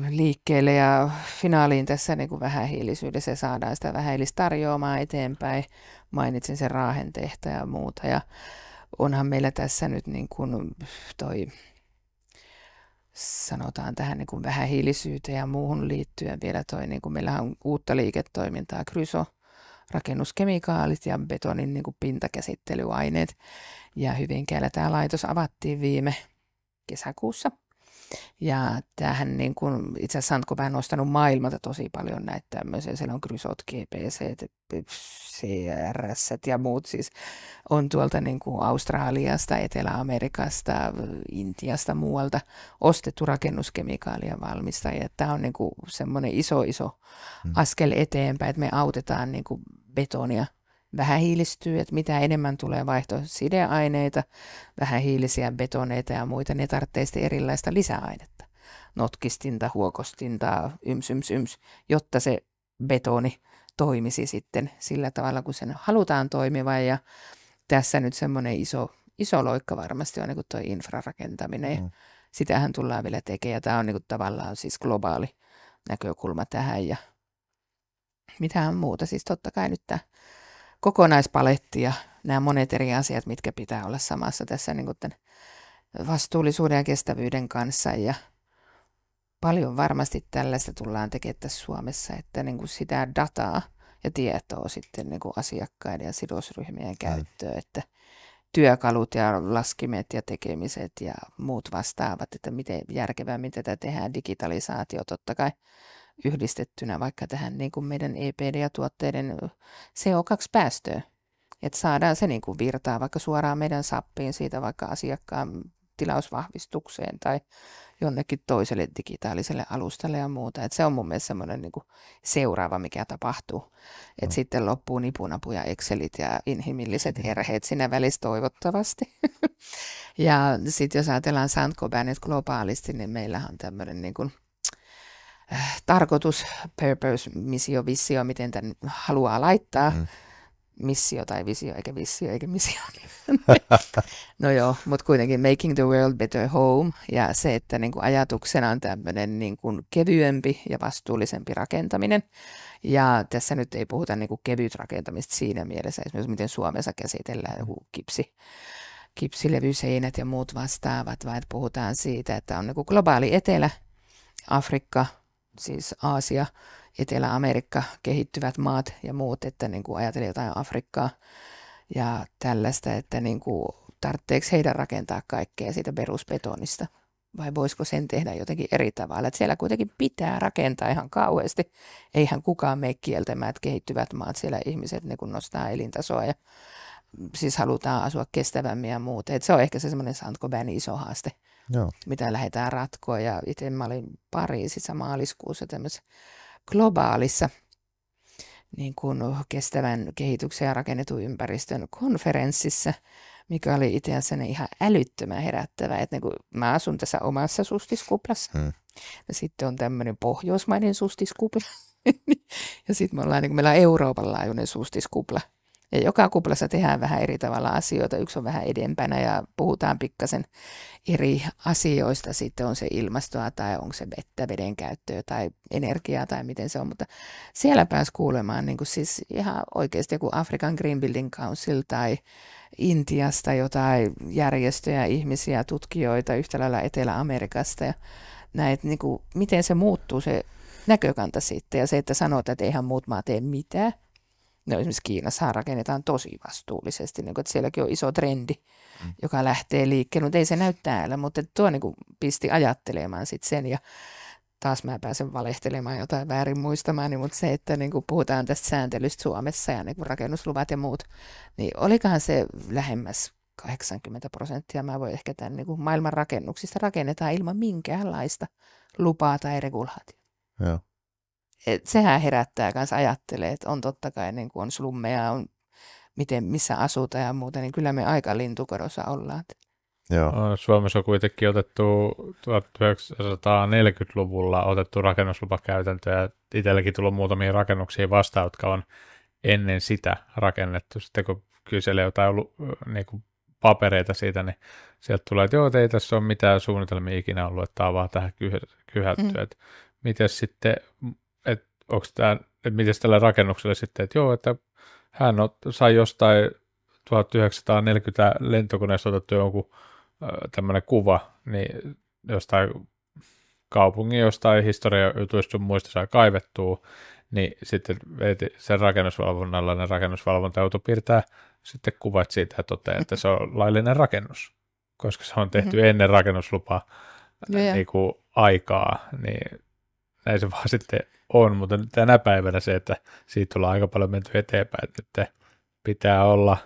liikkeelle ja finaaliin tässä niin kuin vähähiilisyydessä saadaan sitä vähähiilistarjoamaa eteenpäin. Mainitsin sen Raahen tehtä ja muuta ja onhan meillä tässä nyt niin kuin sanotaan tähän niin kuin vähähiilisyyteen ja muuhun liittyen vielä niin kuin meillähän on uutta liiketoimintaa, Kryso, rakennuskemikaalit ja betonin niin kuin pintakäsittelyaineet. Ja Hyvinkäällä tämä laitos avattiin viime kesäkuussa. Ja tämähän niin kuin, itse asiassa Saint-Gobain on nostanut maailmalta tosi paljon näitä tämmöisiä. Siellä on Krysot, GPC, CRS ja muut siis on tuolta niin kuin Australiasta, Etelä-Amerikasta, Intiasta, muualta ostettu rakennuskemikaalia valmistajia. Tämä on niin kuin semmoinen iso askel eteenpäin, että me autetaan niin kuin betonia vähähiilistyy, että mitä enemmän tulee vaihtosideaineita, vähähiilisiä betoneita ja muita, ne tarvitsee sitten erilaista lisäainetta. Notkistinta, huokostinta, yms, jotta se betoni toimisi sitten sillä tavalla, kun sen halutaan toimivan. Ja tässä nyt semmoinen iso loikka varmasti on niin kuin tuo infrarakentaminen. Sitähän tullaan vielä tekemään. Ja tämä on niin kuin tavallaan siis globaali näkökulma tähän. Ja mitään muuta. Siis totta kai nyt tämä kokonaispaletti ja nämä monet eri asiat, mitkä pitää olla samassa tässä niin kuin tämän vastuullisuuden ja kestävyyden kanssa. Ja paljon varmasti tällaista tullaan tekemään tässä Suomessa, että niin kuin sitä dataa ja tietoa sitten niin kuin asiakkaiden ja sidosryhmien käyttöön, että työkalut ja laskimet ja tekemiset ja muut vastaavat, että miten järkevää, miten tätä tehdään, digitalisaatio totta kai yhdistettynä vaikka tähän niin kuin meidän EPD ja tuotteiden CO2-päästöön, että saadaan se niin kuin virtaa vaikka suoraan meidän sappiin siitä vaikka asiakkaan tilausvahvistukseen tai jonnekin toiselle digitaaliselle alustalle ja muuta. Että se on mun mielestä semmoinen niin kuin seuraava, mikä tapahtuu. Että sitten loppuu nipunapu ja Excelit ja inhimilliset erheet siinä välissä toivottavasti. Ja sitten jos ajatellaan Saint-Gobain globaalisti, niin meillähän on tämmöinen niin kuin tarkoitus, purpose, missio, visio, miten tämän haluaa laittaa. Missio tai visio, eikä vissio, eikä missio. No joo, mutta kuitenkin making the world better home. Ja se, että niin kuin ajatuksena on tämmöinen niin kuin kevyempi ja vastuullisempi rakentaminen. Ja tässä nyt ei puhuta niin kuin kevyt rakentamista siinä mielessä, esimerkiksi miten Suomessa käsitellään joku kipsilevyseinät ja muut vastaavat, vaan puhutaan siitä, että on niin kuin globaali etelä, Afrikka, siis Aasia, Etelä-Amerikka, kehittyvät maat ja muut, että niin kuin ajatellaan jotain Afrikkaa ja tällaista, että niin kuin, tarvitseeko heidän rakentaa kaikkea siitä perusbetonista vai voisiko sen tehdä jotenkin eri tavalla. Että siellä kuitenkin pitää rakentaa ihan kauheasti. Eihän kukaan mene kieltämään, että kehittyvät maat, siellä ihmiset niin kuin nostaa elintasoa ja siis halutaan asua kestävämmin ja muuta. Että se on ehkä se semmoinen Saint-Gobain iso haaste. Joo. Mitä lähdetään ratkoa. Ja itse mä olin Pariisissa maaliskuussa tämmöisessä globaalissa niin kuin kestävän kehityksen ja rakennetun ympäristön konferenssissa, mikä oli itse asiassa ihan älyttömän herättävä. Että niin kuin mä asun tässä omassa sustiskuplassa ja sitten on tämmöinen pohjoismainen sustiskupla ja sitten meillä on Euroopan laajuinen sustiskupla. Ja joka kuplassa tehdään vähän eri tavalla asioita. Yksi on vähän edempänä ja puhutaan pikkasen eri asioista. Sitten on se ilmastoa tai onko se vettä, veden käyttöä tai energiaa tai miten se on. Mutta siellä pääsi kuulemaan niin kuin siis ihan oikeasti joku African Green Building Council tai Intiasta jotain järjestöjä, ihmisiä, tutkijoita yhtä lailla Etelä-Amerikasta. Ja näet, niin kuin, miten se muuttuu se näkökanta sitten ja se, että sanotaan, että eihän muut maat tee mitään. No esimerkiksi Kiinassa rakennetaan tosi vastuullisesti, niin kuin, että sielläkin on iso trendi, joka lähtee liikkeelle, mutta ei se näy täällä, mutta tuo niin kuin pisti ajattelemaan sitten sen ja taas mä pääsen valehtelemaan jotain väärin muistamaan, niin, mutta se, että niin kuin puhutaan tästä sääntelystä Suomessa ja niin kuin rakennusluvat ja muut, niin olikohan se lähemmäs 80%, mä voin ehkä tämän niin kuin maailman rakennuksista rakennetaan ilman minkäänlaista lupaa tai regulaatiota. Joo. Et sehän herättää kanssa ajattelee, että on totta kai niin kuin on slummeja, on missä asutaan ja muuta, niin kyllä me aika lintukodossa ollaan. Joo. Suomessa on kuitenkin otettu 1940-luvulla otettu rakennuslupakäytäntö ja itselläkin tullut muutamia rakennuksia vastaan, jotka on ennen sitä rakennettu. Sitten kun kyllä siellä jotain ollut niin kuin papereita siitä, niin sieltä tulee, että joo, että ei tässä ole mitään suunnitelmia ikinä ollut, että tämä on vaan tähän kyhätty. Että miten sitten, että onko tämä, että miten tälle rakennukselle sitten, että joo, että hän sai jostain 1940 lentokoneesta otettu jonkun tämmöinen kuva, niin jostain kaupungin, jostain historiajutuista sun muista sai kaivettua, niin sitten sen rakennusvalvonnalla ne rakennusvalvonta joutui piirtää sitten kuvat siitä ja toteaa, että se on laillinen rakennus, koska se on tehty ennen rakennuslupaa niin kuin aikaa, niin näin se vaan sitten on, mutta tänä päivänä se, että siitä ollaan aika paljon menty eteenpäin, että pitää olla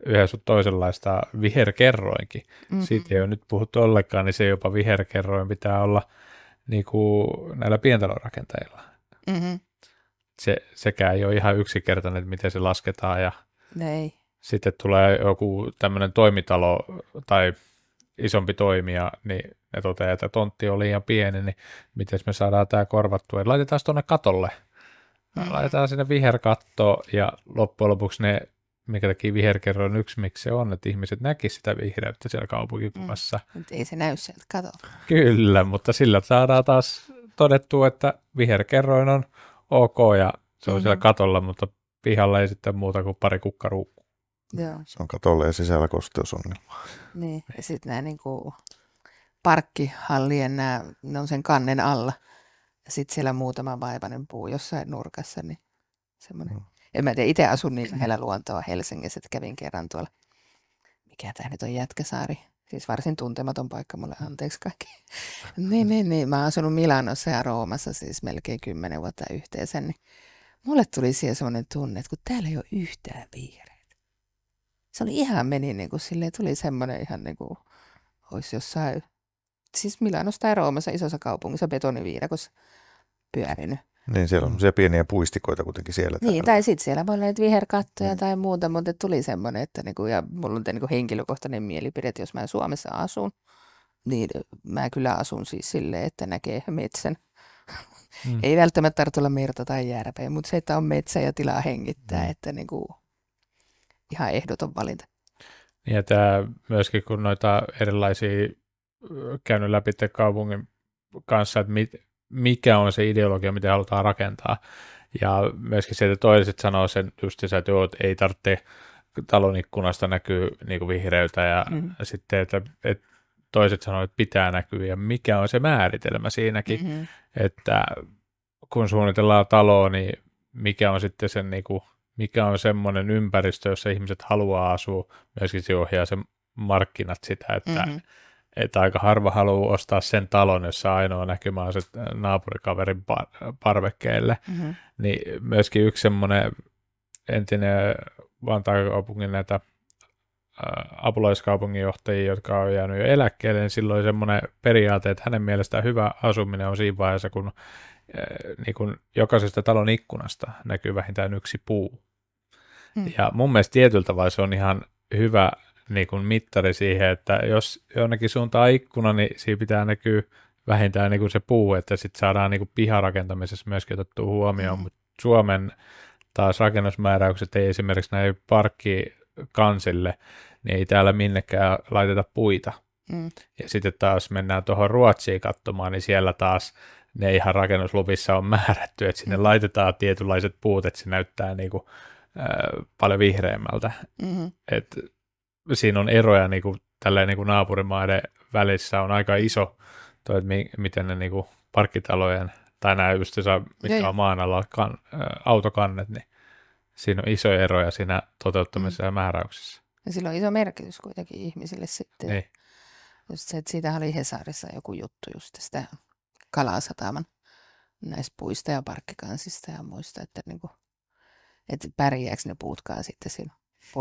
yhdessä toisenlaista viherkerroinkin. Siitä ei ole nyt puhuttu ollenkaan, niin se jopa viherkerroin pitää olla niin kuin näillä pientalorakentajilla. Sekään ei ole ihan yksinkertainen, että miten se lasketaan ja sitten tulee joku tämmöinen toimitalo tai isompi toimija, niin ne toteaa, että tontti on liian pieni, niin miten me saadaan tämä korvattua. Laitetaan se tuonne katolle. Laitetaan sinne viherkatto ja loppujen lopuksi ne, mikä teki viherkerroin yksi, miksi se on, että ihmiset näkisivät sitä vihreyttä siellä kaupunkikuvassa. Ei se näy sieltä katolta. Kyllä, mutta sillä saadaan taas todettua, että viherkerroin on ok ja se on siellä katolla, mutta pihalla ei sitten muuta kuin pari kukkaruukkua. Joo. Se on katolle ja sisällä kosteusongelma. Niin, ja sitten nämä niinku parkkihallien, ne on sen kannen alla. Ja sitten siellä muutama vaivainen puu jossain nurkassa, niin semmoinen. En mä tiedä, itse asun niin lähellä luontoa Helsingissä, että kävin kerran tuolla, mikä tämä nyt on, Jätkäsaari. Siis varsin tuntematon paikka mulle, anteeksi kaikki. Niin. Mä oon asunut Milanossa ja Roomassa siis melkein 10 vuotta yhteensä, niin mulle tuli siellä semmoinen tunne, että kun täällä ei ole yhtään vihreää. Se oli ihan meni niin kuin silleen, tuli semmoinen ihan niin kuin olisi jossain, siis Milanossa tai Roomassa isossa kaupungissa betoniviidakossa pyörinyt. Niin, siellä on sellaisia pieniä puistikoita kuitenkin siellä. Niin, tai sitten siellä voi olla näitä viherkattoja tai muuta, mutta tuli semmoinen, että niinku, ja mulla on niinku henkilökohtainen mielipide, että jos mä Suomessa asun, niin mä kyllä asun siis silleen, että näkee metsän. Ei välttämättä tarvitse olla merta tai järveä, mutta se, että on metsä ja tilaa hengittää, että niinku, ihan ehdoton valinta. Ja tämä myöskin, kun noita erilaisia käynyt läpi kaupungin kanssa, että mikä on se ideologia, mitä halutaan rakentaa. Ja myöskin se, että toiset sanoo sen justiinsa, että joo, ei tarvitse talon ikkunasta näkyy niin vihreyttä ja sitten, että toiset sanoo, että pitää näkyä ja mikä on se määritelmä siinäkin, että kun suunnitellaan taloa, niin mikä on sitten sen, niin kuin, mikä on semmoinen ympäristö, jossa ihmiset haluaa asua, myöskin se ohjaa sen markkinat sitä, että aika harva haluaa ostaa sen talon, jossa ainoa näkymä on se naapurikaverin parvekkeelle. Niin myöskin yksi semmoinen entinen Vantaan kaupungin näitä apulaiskaupunginjohtajia, jotka on jäänyt jo eläkkeelle, niin silloin semmoinen periaate, että hänen mielestään hyvä asuminen on siinä vaiheessa, kun niin kun jokaisesta talon ikkunasta näkyy vähintään yksi puu. Ja mun mielestä tietyllä tavalla se on ihan hyvä niin kuin mittari siihen, että jos jonnekin suuntaan ikkuna, niin siinä pitää näkyä vähintään niin kuin se puu, että sitten saadaan niin kuin piharakentamisessa myöskin otettua huomioon, mutta Suomen taas rakennusmääräykset ei esimerkiksi näin parkkikansille, niin ei täällä minnekään laiteta puita. Ja sitten taas mennään tuohon Ruotsiin katsomaan, niin siellä taas ne ihan rakennusluvissa on määrätty, että sinne laitetaan tietynlaiset puut, että se näyttää niin kuin, paljon vihreämmältä. Että siinä on eroja niin kuin, tälleen, niin kuin naapurimaiden välissä on aika iso, että miten ne niin kuin, parkkitalojen tai nämä just mitkä on maan alla autokannet, niin siinä on isoja eroja siinä toteuttamisessa ja määräyksissä. Ja sillä on iso merkitys kuitenkin ihmisille sitten. Niin. Just se, että siitä oli Hesarissa joku juttu just tästä Kalasataman näistä puista ja parkkikansista ja muista, että, niinku, että pärjääkö ne puutkaan sitten siinä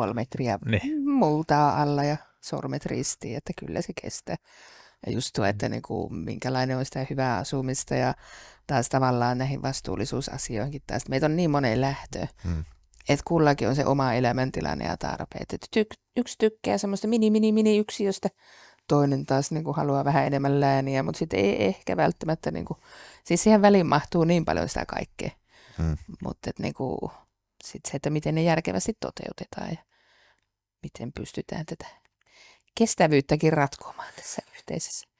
0,5 metriä multaa alla ja sormet ristiin, että kyllä se kestää. Ja just tuo, että niinku, minkälainen on sitä hyvää asumista ja taas tavallaan näihin vastuullisuusasioihinkin taas. Meitä on niin moneen lähtöön, että kullakin on se oma elämäntilanne ja tarpeet. Että yksi tykkää semmoista mini yksiöstä, toinen taas niinku, haluaa vähän enemmän lääniä, mutta sitten ei ehkä välttämättä, niinku, siis siihen väliin mahtuu niin paljon sitä kaikkea. Mutta niinku, sitten se, että miten ne järkevästi toteutetaan ja miten pystytään tätä kestävyyttäkin ratkomaan tässä yhteisössä.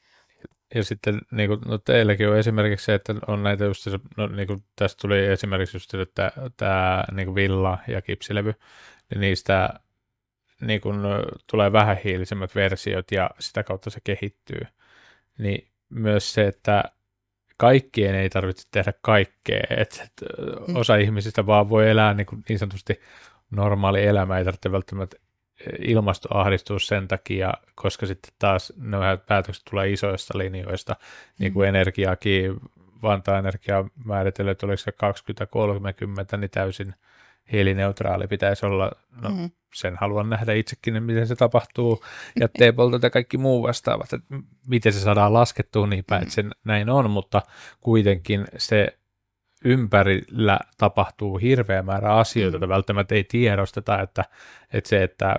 Ja sitten niin kuin, no teilläkin on esimerkiksi se, että on näitä just, no, niin kuin tästä tuli esimerkiksi just, että tämä niin kuin villa ja kipsilevy, niin niistä niin kuin, tulee vähähiilisemmät versiot ja sitä kautta se kehittyy. Niin myös se, että kaikkien ei tarvitse tehdä kaikkea, että osa ihmisistä vaan voi elää niin sanotusti normaali elämä, ei tarvitse välttämättä ilmastoahdistua sen takia, koska sitten taas nämä päätökset tulee isoista linjoista, niin kuin energiaakin, Vantaa Energia määritellyt, että oliko se 2030, niin täysin hiilineutraali pitäisi olla, no sen haluan nähdä itsekin, miten se tapahtuu, jätteenpoltot ja kaikki muu vastaavat, että miten se saadaan laskettua niin päin, että se näin on, mutta kuitenkin se ympärillä tapahtuu hirveä määrä asioita, joita välttämättä ei tiedosteta, että se, että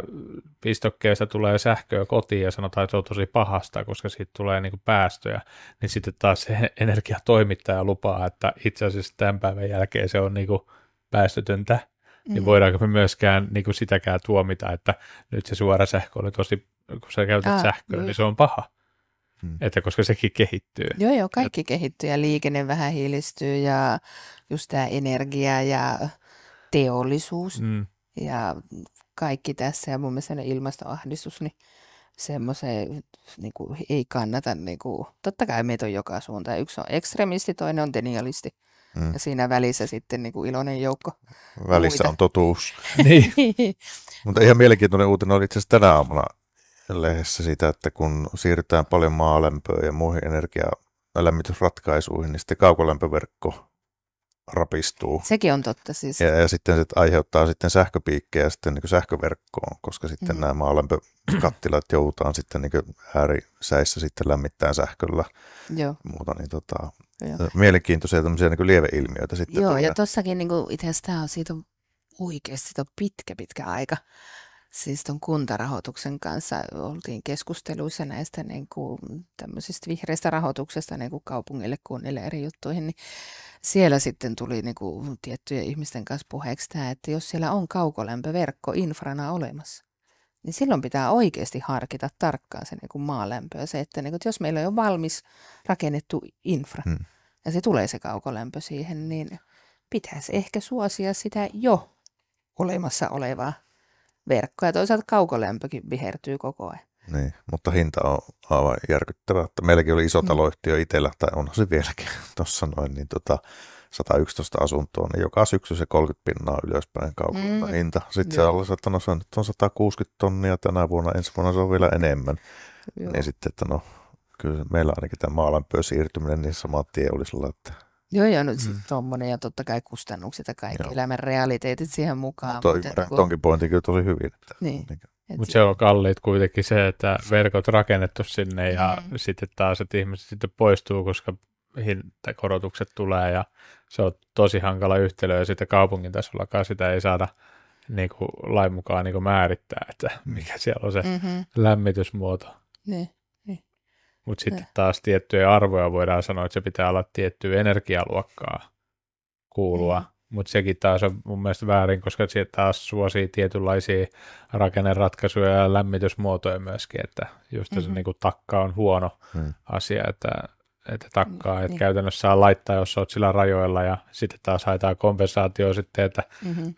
pistokkeesta tulee sähköä kotiin ja sanotaan, että se on tosi pahasta, koska siitä tulee niin kuin päästöjä, niin sitten taas se energiatoimittaja lupaa, että itse asiassa tämän päivän jälkeen se on niin kuin päästötöntä, niin voidaanko me myöskään niin kuin sitäkään tuomita, että nyt se suora sähkö oli tosi, kun sä käytät sähköä, niin se on paha. Että koska sekin kehittyy. Joo, kaikki kehittyy ja liikenne vähän hiilistyy ja just tämä energia ja teollisuus ja kaikki tässä ja mun mielestä ilmastoahdistus, niin semmoiseen niin ei kannata, niin kuin, totta kai meitä on joka suuntaan. Yksi on ekstremisti, toinen on denialisti ja siinä välissä sitten niin kuin iloinen joukko. Välissä muita. on totuus. Niin. Mutta ihan mielenkiintoinen uutinen oli itse asiassa tänä aamuna lehdessä siitä, että kun siirrytään paljon maalämpöön ja muihin energialämmitysratkaisuihin, niin sitten kaukolämpöverkko rapistuu. Sekin on totta siis. Ja sitten se aiheuttaa sitten sähköpiikkejä sitten niin kuin sähköverkkoon, koska sitten nämä maalämpökattilat joudutaan sitten niin kuin äärisäissä sitten lämmittämään sähköllä. Joo. Muuta, niin mielenkiintoisia tämmöisiä niin kuin lieveilmiöitä sitten. Joo, ja tossakin niin kuin itse asiassa siitä on oikeasti pitkä aika. Siis tuon kuntarahoituksen kanssa oltiin keskusteluissa näistä niin kuin tämmöisistä vihreistä rahoituksesta niin kuin kaupungille, kunnille eri juttuihin, niin siellä sitten tuli niin kuin tiettyjen ihmisten kanssa puheeksi tämä, että jos siellä on kaukolämpöverkko infrana olemassa, niin silloin pitää oikeasti harkita tarkkaan se niin kuin maalämpö ja se, että, niin kuin, että jos meillä on jo valmis rakennettu infra ja se tulee se kaukolämpö siihen, niin pitäisi ehkä suosia sitä jo olemassa olevaa verkkoa ja toisaalta kaukolämpökin vihertyy koko ajan. Niin, mutta hinta on aivan järkyttävä. Meilläkin oli iso taloyhtiö itsellä, tai onhan se vieläkin tuossa noin, niin 111 asuntoa, niin joka syksy se 30 € ylöspäin kaukolämpön hinta. Sitten se oli, että no se nyt on 160 tonnia tänä vuonna, ensi vuonna se on vielä enemmän. Niin sitten, että no kyllä meillä ainakin tämä maalämpöön siirtyminen niin saman tien olisi että Joo, no tuommoinen ja totta kai kustannukset ja kaikki elämän realiteetit siihen mukaan. Tonkin pointti kyllä tosi hyvin. Niin. Mutta se on kalliit kuitenkin se, että verkot rakennettu sinne ja sitten taas, että ihmiset sitten poistuu, koska hintakorotukset tulee ja se on tosi hankala yhtälö ja sitten kaupungin tasollakaan sitä ei saada niinku lain mukaan niinku määrittää, että mikä siellä on se lämmitysmuoto. Niin. Mutta sitten taas tiettyjä arvoja voidaan sanoa, että se pitää olla tiettyä energialuokkaa kuulua, mutta sekin taas on mun mielestä väärin, koska se taas suosii tietynlaisia rakenneratkaisuja ja lämmitysmuotoja myöskin, että just se niinku takka on huono asia, että takkaa, että käytännössä saa laittaa, jos olet sillä rajoilla ja sitten taas haetaan kompensaatio sitten, että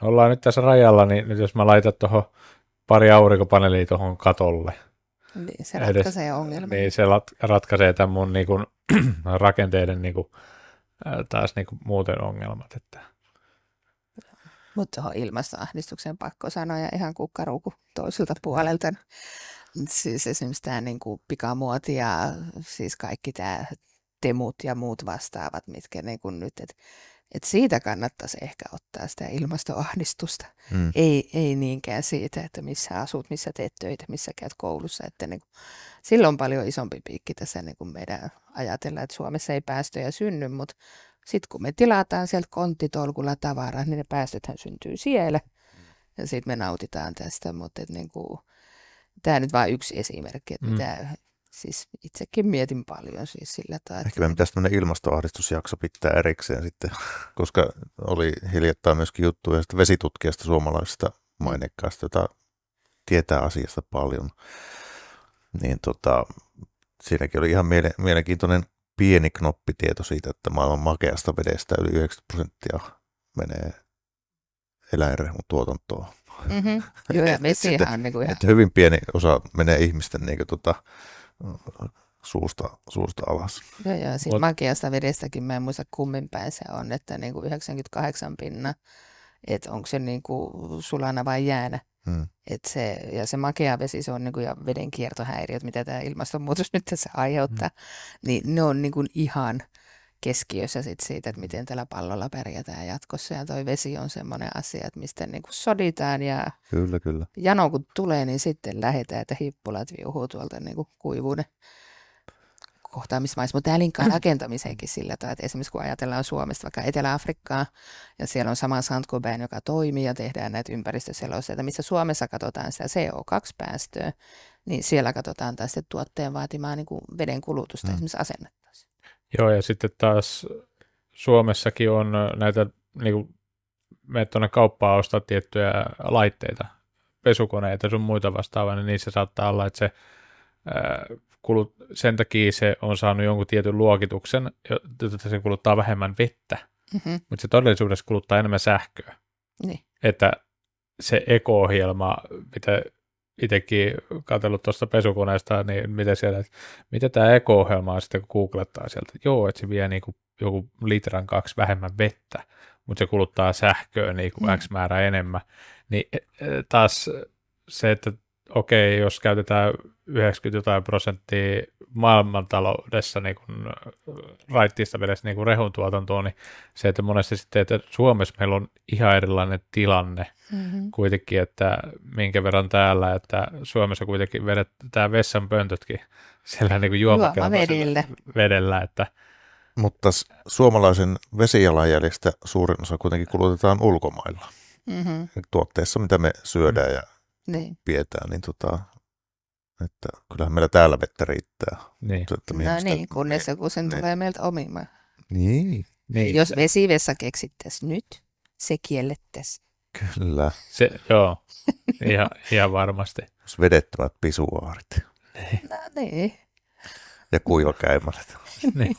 ollaan nyt tässä rajalla, niin nyt jos mä laitan tuohon pari aurinkopaneelia tuohon katolle, niin se ratkaisee ongelman. Niin se ratkaisee tämän mun niinku, rakenteiden niinku, taas niinku, muuten ongelmat. Että. Mutta tuohon ilmastoahdistukseen pakko sanoa ja ihan kukkaruuku toiselta puolelta. Siis esimerkiksi tämä niinku pikamuoti ja siis kaikki tämä temut ja muut vastaavat, mitkä niinku nyt, että siitä kannattaisi ehkä ottaa sitä ilmastoahdistusta. Ei niinkään siitä, että missä asut, missä teet töitä, missä käyt koulussa. Että niin kuin, sillä on paljon isompi piikki tässä niin kuin meidän ajatellaan, että Suomessa ei päästöjä synny, mutta sitten kun me tilataan sieltä konttitolkulla tavaraa, niin ne päästöthän syntyy siellä. Ja sitten me nautitaan tästä, mutta niin kuin, tämä nyt vain yksi esimerkki, että mitä siis itsekin mietin paljon siis sillä tavalla. Ehkä me pitäisi tämmöinen ilmastoahdistusjakso pitää erikseen sitten, koska oli hiljattain myöskin juttuja vesitutkijasta suomalaisesta mainekkaasta, jota tietää asiasta paljon. niin siinäkin oli ihan mielenkiintoinen pieni knoppitieto siitä, että maailman makeasta vedestä yli 90% menee eläinrehun tuotantoon. Mm-hmm. Joo, ja vesihan on niin kuin ihan... Että hyvin pieni osa menee ihmisten niin kuin, suusta alas. Joo, siitä makeasta vedestäkin mä en muista kummin päin se on, että niin kuin 98%, että onko se niin kuin sulana vai jäänä. Et se makea vesi, se on niin kuin, ja veden kiertohäiriöt, mitä tämä ilmastonmuutos nyt tässä aiheuttaa, niin ne on niin kuin ihan keskiössä siitä, että miten tällä pallolla pärjätään jatkossa. Ja toi vesi on semmoinen asia, että mistä niin kuin soditaan ja Kyllä. jano kun tulee, niin sitten lähdetään, että hippulat viuhuu tuolta niin kuin kuivuuden kohtaamismaissa. Mutta tämä linkkaa rakentamiseenkin sillä tavalla, että esimerkiksi kun ajatellaan Suomesta vaikka Etelä-Afrikkaa, ja siellä on sama Saint-Gobain, joka toimii, ja tehdään näitä ympäristöselosteita, missä Suomessa katsotaan sitä CO2-päästöä, niin siellä katsotaan taas sitten tuotteen vaatimaa niin kuin veden kulutusta esimerkiksi asennettaisiin. Joo, ja sitten taas Suomessakin on näitä, niin kuin menet tuonne kauppaan ostaa tiettyjä laitteita, pesukoneita sun muita vastaavaa, niin niissä saattaa olla, että sen takia se on saanut jonkun tietyn luokituksen, jotta se kuluttaa vähemmän vettä, mutta se todellisuudessa kuluttaa enemmän sähköä. Niin. Että se eko-ohjelma, mitä itsekin katsellut tuosta pesukoneesta, niin mitä tämä eko-ohjelma on sitten, kun googlettaa sieltä. Joo, että se vie niinku joku litran 2 vähemmän vettä, mutta se kuluttaa sähköä niinku X määrä enemmän. Niin taas se, että okei, jos käytetään 90% maailmantaloudessa niin raittiista vedessä niin rehuntuotantoon, niin se, että monesti sitten, että Suomessa meillä on ihan erilainen tilanne kuitenkin, että minkä verran täällä, että Suomessa kuitenkin vedetään vessanpöntötkin siellä niin juomakelpoisella vedellä. Että mutta suomalaisen vesijalanjäljestä suurin osa kuitenkin kulutetaan ulkomailla. Tuotteissa, mitä me syödään ja pidetään, niin että kyllähän meillä täällä vettä riittää. Niin. Kunnes joku sen tulee meiltä omimaan. Niin. Jos vesivessa keksittäisiin nyt, se kiellettäisiin. Kyllä. Joo, ihan varmasti. Jos vedettömät pisuaarit. Niin. Ja kuivakäymälät. Niin.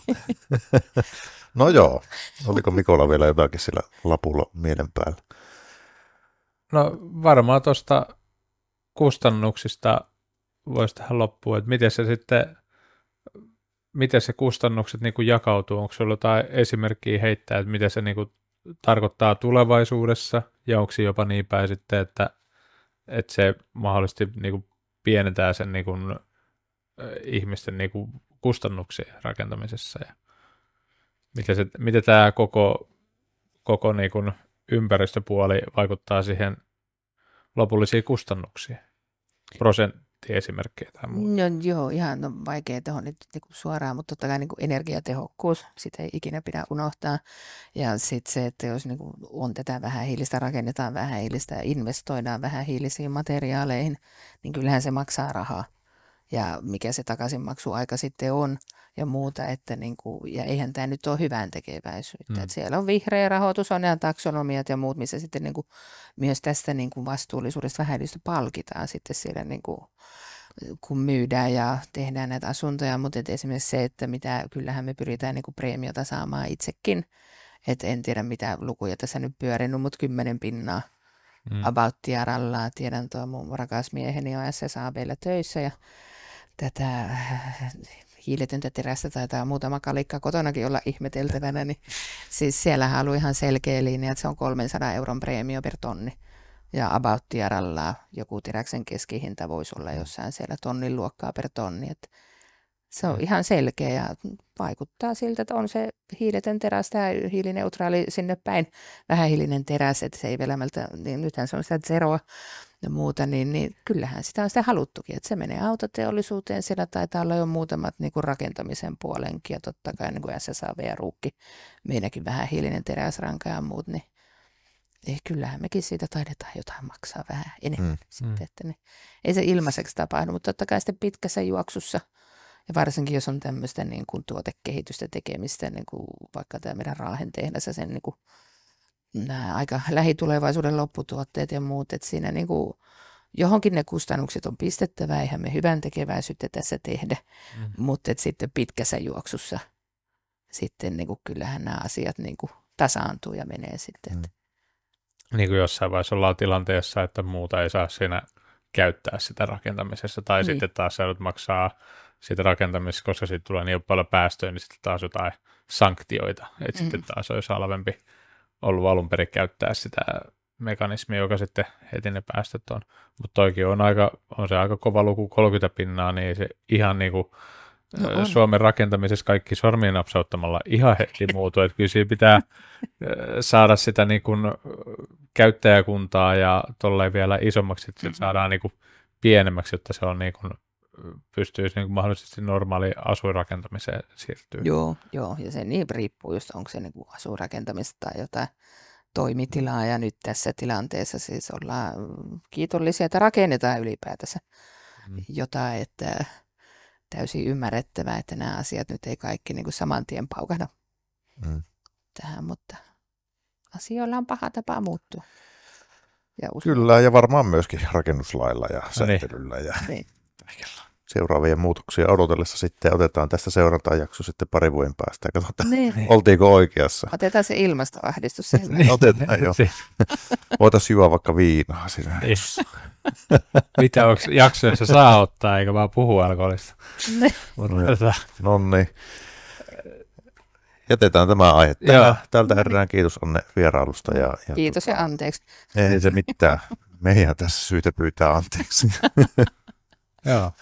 No joo, oliko Mikolla vielä jotakin sillä lapulla mielen päällä? No varmaan tuosta kustannuksista voisi tähän loppuun, että miten se kustannukset niin kuin jakautuu, onko sinulla jotain esimerkkiä heittää, että mitä se niin kuin tarkoittaa tulevaisuudessa, ja onko se jopa niin päin sitten, että se mahdollisesti niin kuin pienentää sen niin kuin ihmisten niin kuin kustannuksia rakentamisessa, ja miten tämä koko niin kuin ympäristöpuoli vaikuttaa siihen lopullisiin kustannuksiin, prosenttiesimerkkejä tai muuta. No, joo, ihan vaikea tuohon nyt niin suoraan, mutta totta kai niin energiatehokkuus, sitä ei ikinä pidä unohtaa. Ja sitten se, että jos niin on tätä vähähiilistä, rakennetaan vähähiilistä ja investoidaan vähähiilisiin materiaaleihin, niin kyllähän se maksaa rahaa. Ja mikä se takaisinmaksuaika sitten on ja muuta, että niin kuin, ja eihän tämä nyt ole hyvän tekeväisyyttä. Että siellä on vihreä rahoitus, on nämä taksonomiat ja muut, missä sitten niin kuin, myös tästä niin kuin vastuullisuudesta vähäilystä palkitaan sitten siellä, niin kuin, kun myydään ja tehdään näitä asuntoja. Mutta esimerkiksi se, että kyllähän me pyritään niin kuin preemiota saamaan itsekin. Että en tiedä mitä lukuja tässä nyt pyörinyt, mutta 10 pinnaa. About tiaralla. Tiedän tuo mun rakas mieheni on SSAB:llä töissä ja tätä hiiletöntä terästä taitaa muutama kalikka kotonakin olla ihmeteltävänä, niin siis siellähän on ollut ihan selkeä linja, että se on 300 euron preemio per tonni. Ja about tiaralla joku teräksen keskihinta voisi olla jossain siellä tonnin luokkaa per tonni. Että se on ihan selkeä ja vaikuttaa siltä, että on se hiiletön teräs tai hiilineutraali sinne päin. Vähähiilinen teräs, että se ei välttämättä, niin nythän se on sitä zeroa ja muuta, niin kyllähän sitä on sitä haluttukin, että se menee autoteollisuuteen, siellä taitaa olla jo muutamat niin kuin rakentamisen puolenkin ja totta kai niin kuin SSAB ja Ruukki, meidänkin vähähiilinen teräsranka ja muut, niin kyllähän mekin siitä taidetaan jotain maksaa vähän enemmän sitten, että niin, ei se ilmaiseksi tapahdu, mutta totta kai sitten pitkässä juoksussa ja varsinkin jos on tämmöistä niin kuin tuotekehitystä tekemistä, niin kuin vaikka tämä meidän Raahen tehdas ja sen niin kuin nämä aika lähitulevaisuuden lopputuotteet ja muut, että siinä niin kuin johonkin ne kustannukset on pistettävä, eihän me hyvän tekeväisyyttä tässä tehdä, mutta sitten pitkässä juoksussa sitten niin kuin, kyllähän nämä asiat niin kuin, tasaantuu ja menee sitten. Niin kuin jossain vaiheessa ollaan tilanteessa, että muuta ei saa siinä käyttää sitä rakentamisessa, tai sitten taas joudut maksaa siitä rakentamisesta, koska siitä tulee niin paljon päästöjä, niin sitten taas jotain sanktioita, että sitten taas olisi halvempi ollut alun perin käyttää sitä mekanismia, joka sitten heti ne päästöt on. Mutta toikin on se aika kova luku, 30 %, niin se ihan niin kuin Suomen rakentamisessa kaikki sormiin napsauttamalla ihan heti muutu, että kyllä siinä pitää saada sitä niin kuin käyttäjäkuntaa ja tolleen vielä isommaksi, että se saadaan niin kuin pienemmäksi, jotta se on niin kuin pystyisi niin kuin mahdollisesti normaaliin asuinrakentamiseen siirtyä. Joo, ja se niin riippuu just, onko se niin kuin asuinrakentamista tai jotain toimitilaa, ja nyt tässä tilanteessa siis ollaan kiitollisia, että rakennetaan ylipäätänsä jotain, että täysin ymmärrettävää, että nämä asiat nyt ei kaikki niin kuin saman tien paukahda tähän, mutta asioilla on paha tapa muuttua. Kyllä, ja varmaan myöskin rakennuslailla ja sääntelyllä ja seuraavia muutoksia odotellessa sitten otetaan tästä seurantajakso sitten 2 vuoden päästä ja katsotaan, oltiinko oikeassa. Otetaan se ilmastoahdistus sen. Otetaan jo. Voitaisiin juoda vaikka viinaa siinä. Mitä onko jaksoissa saa ottaa, eikä vaan puhua alkoholista. No niin. Jätetään tämä aihe tältä erään. Kiitos Anne vierailusta. Kiitos ja anteeksi. Ei se mitään. Meidän tässä syytä pyytää anteeksi. Joo.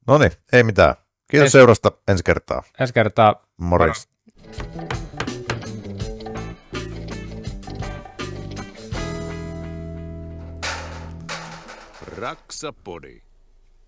No niin, ei mitään. Kiitos seurasta ensi kertaa. Ensi kertaa. Morjens. Raksapodi.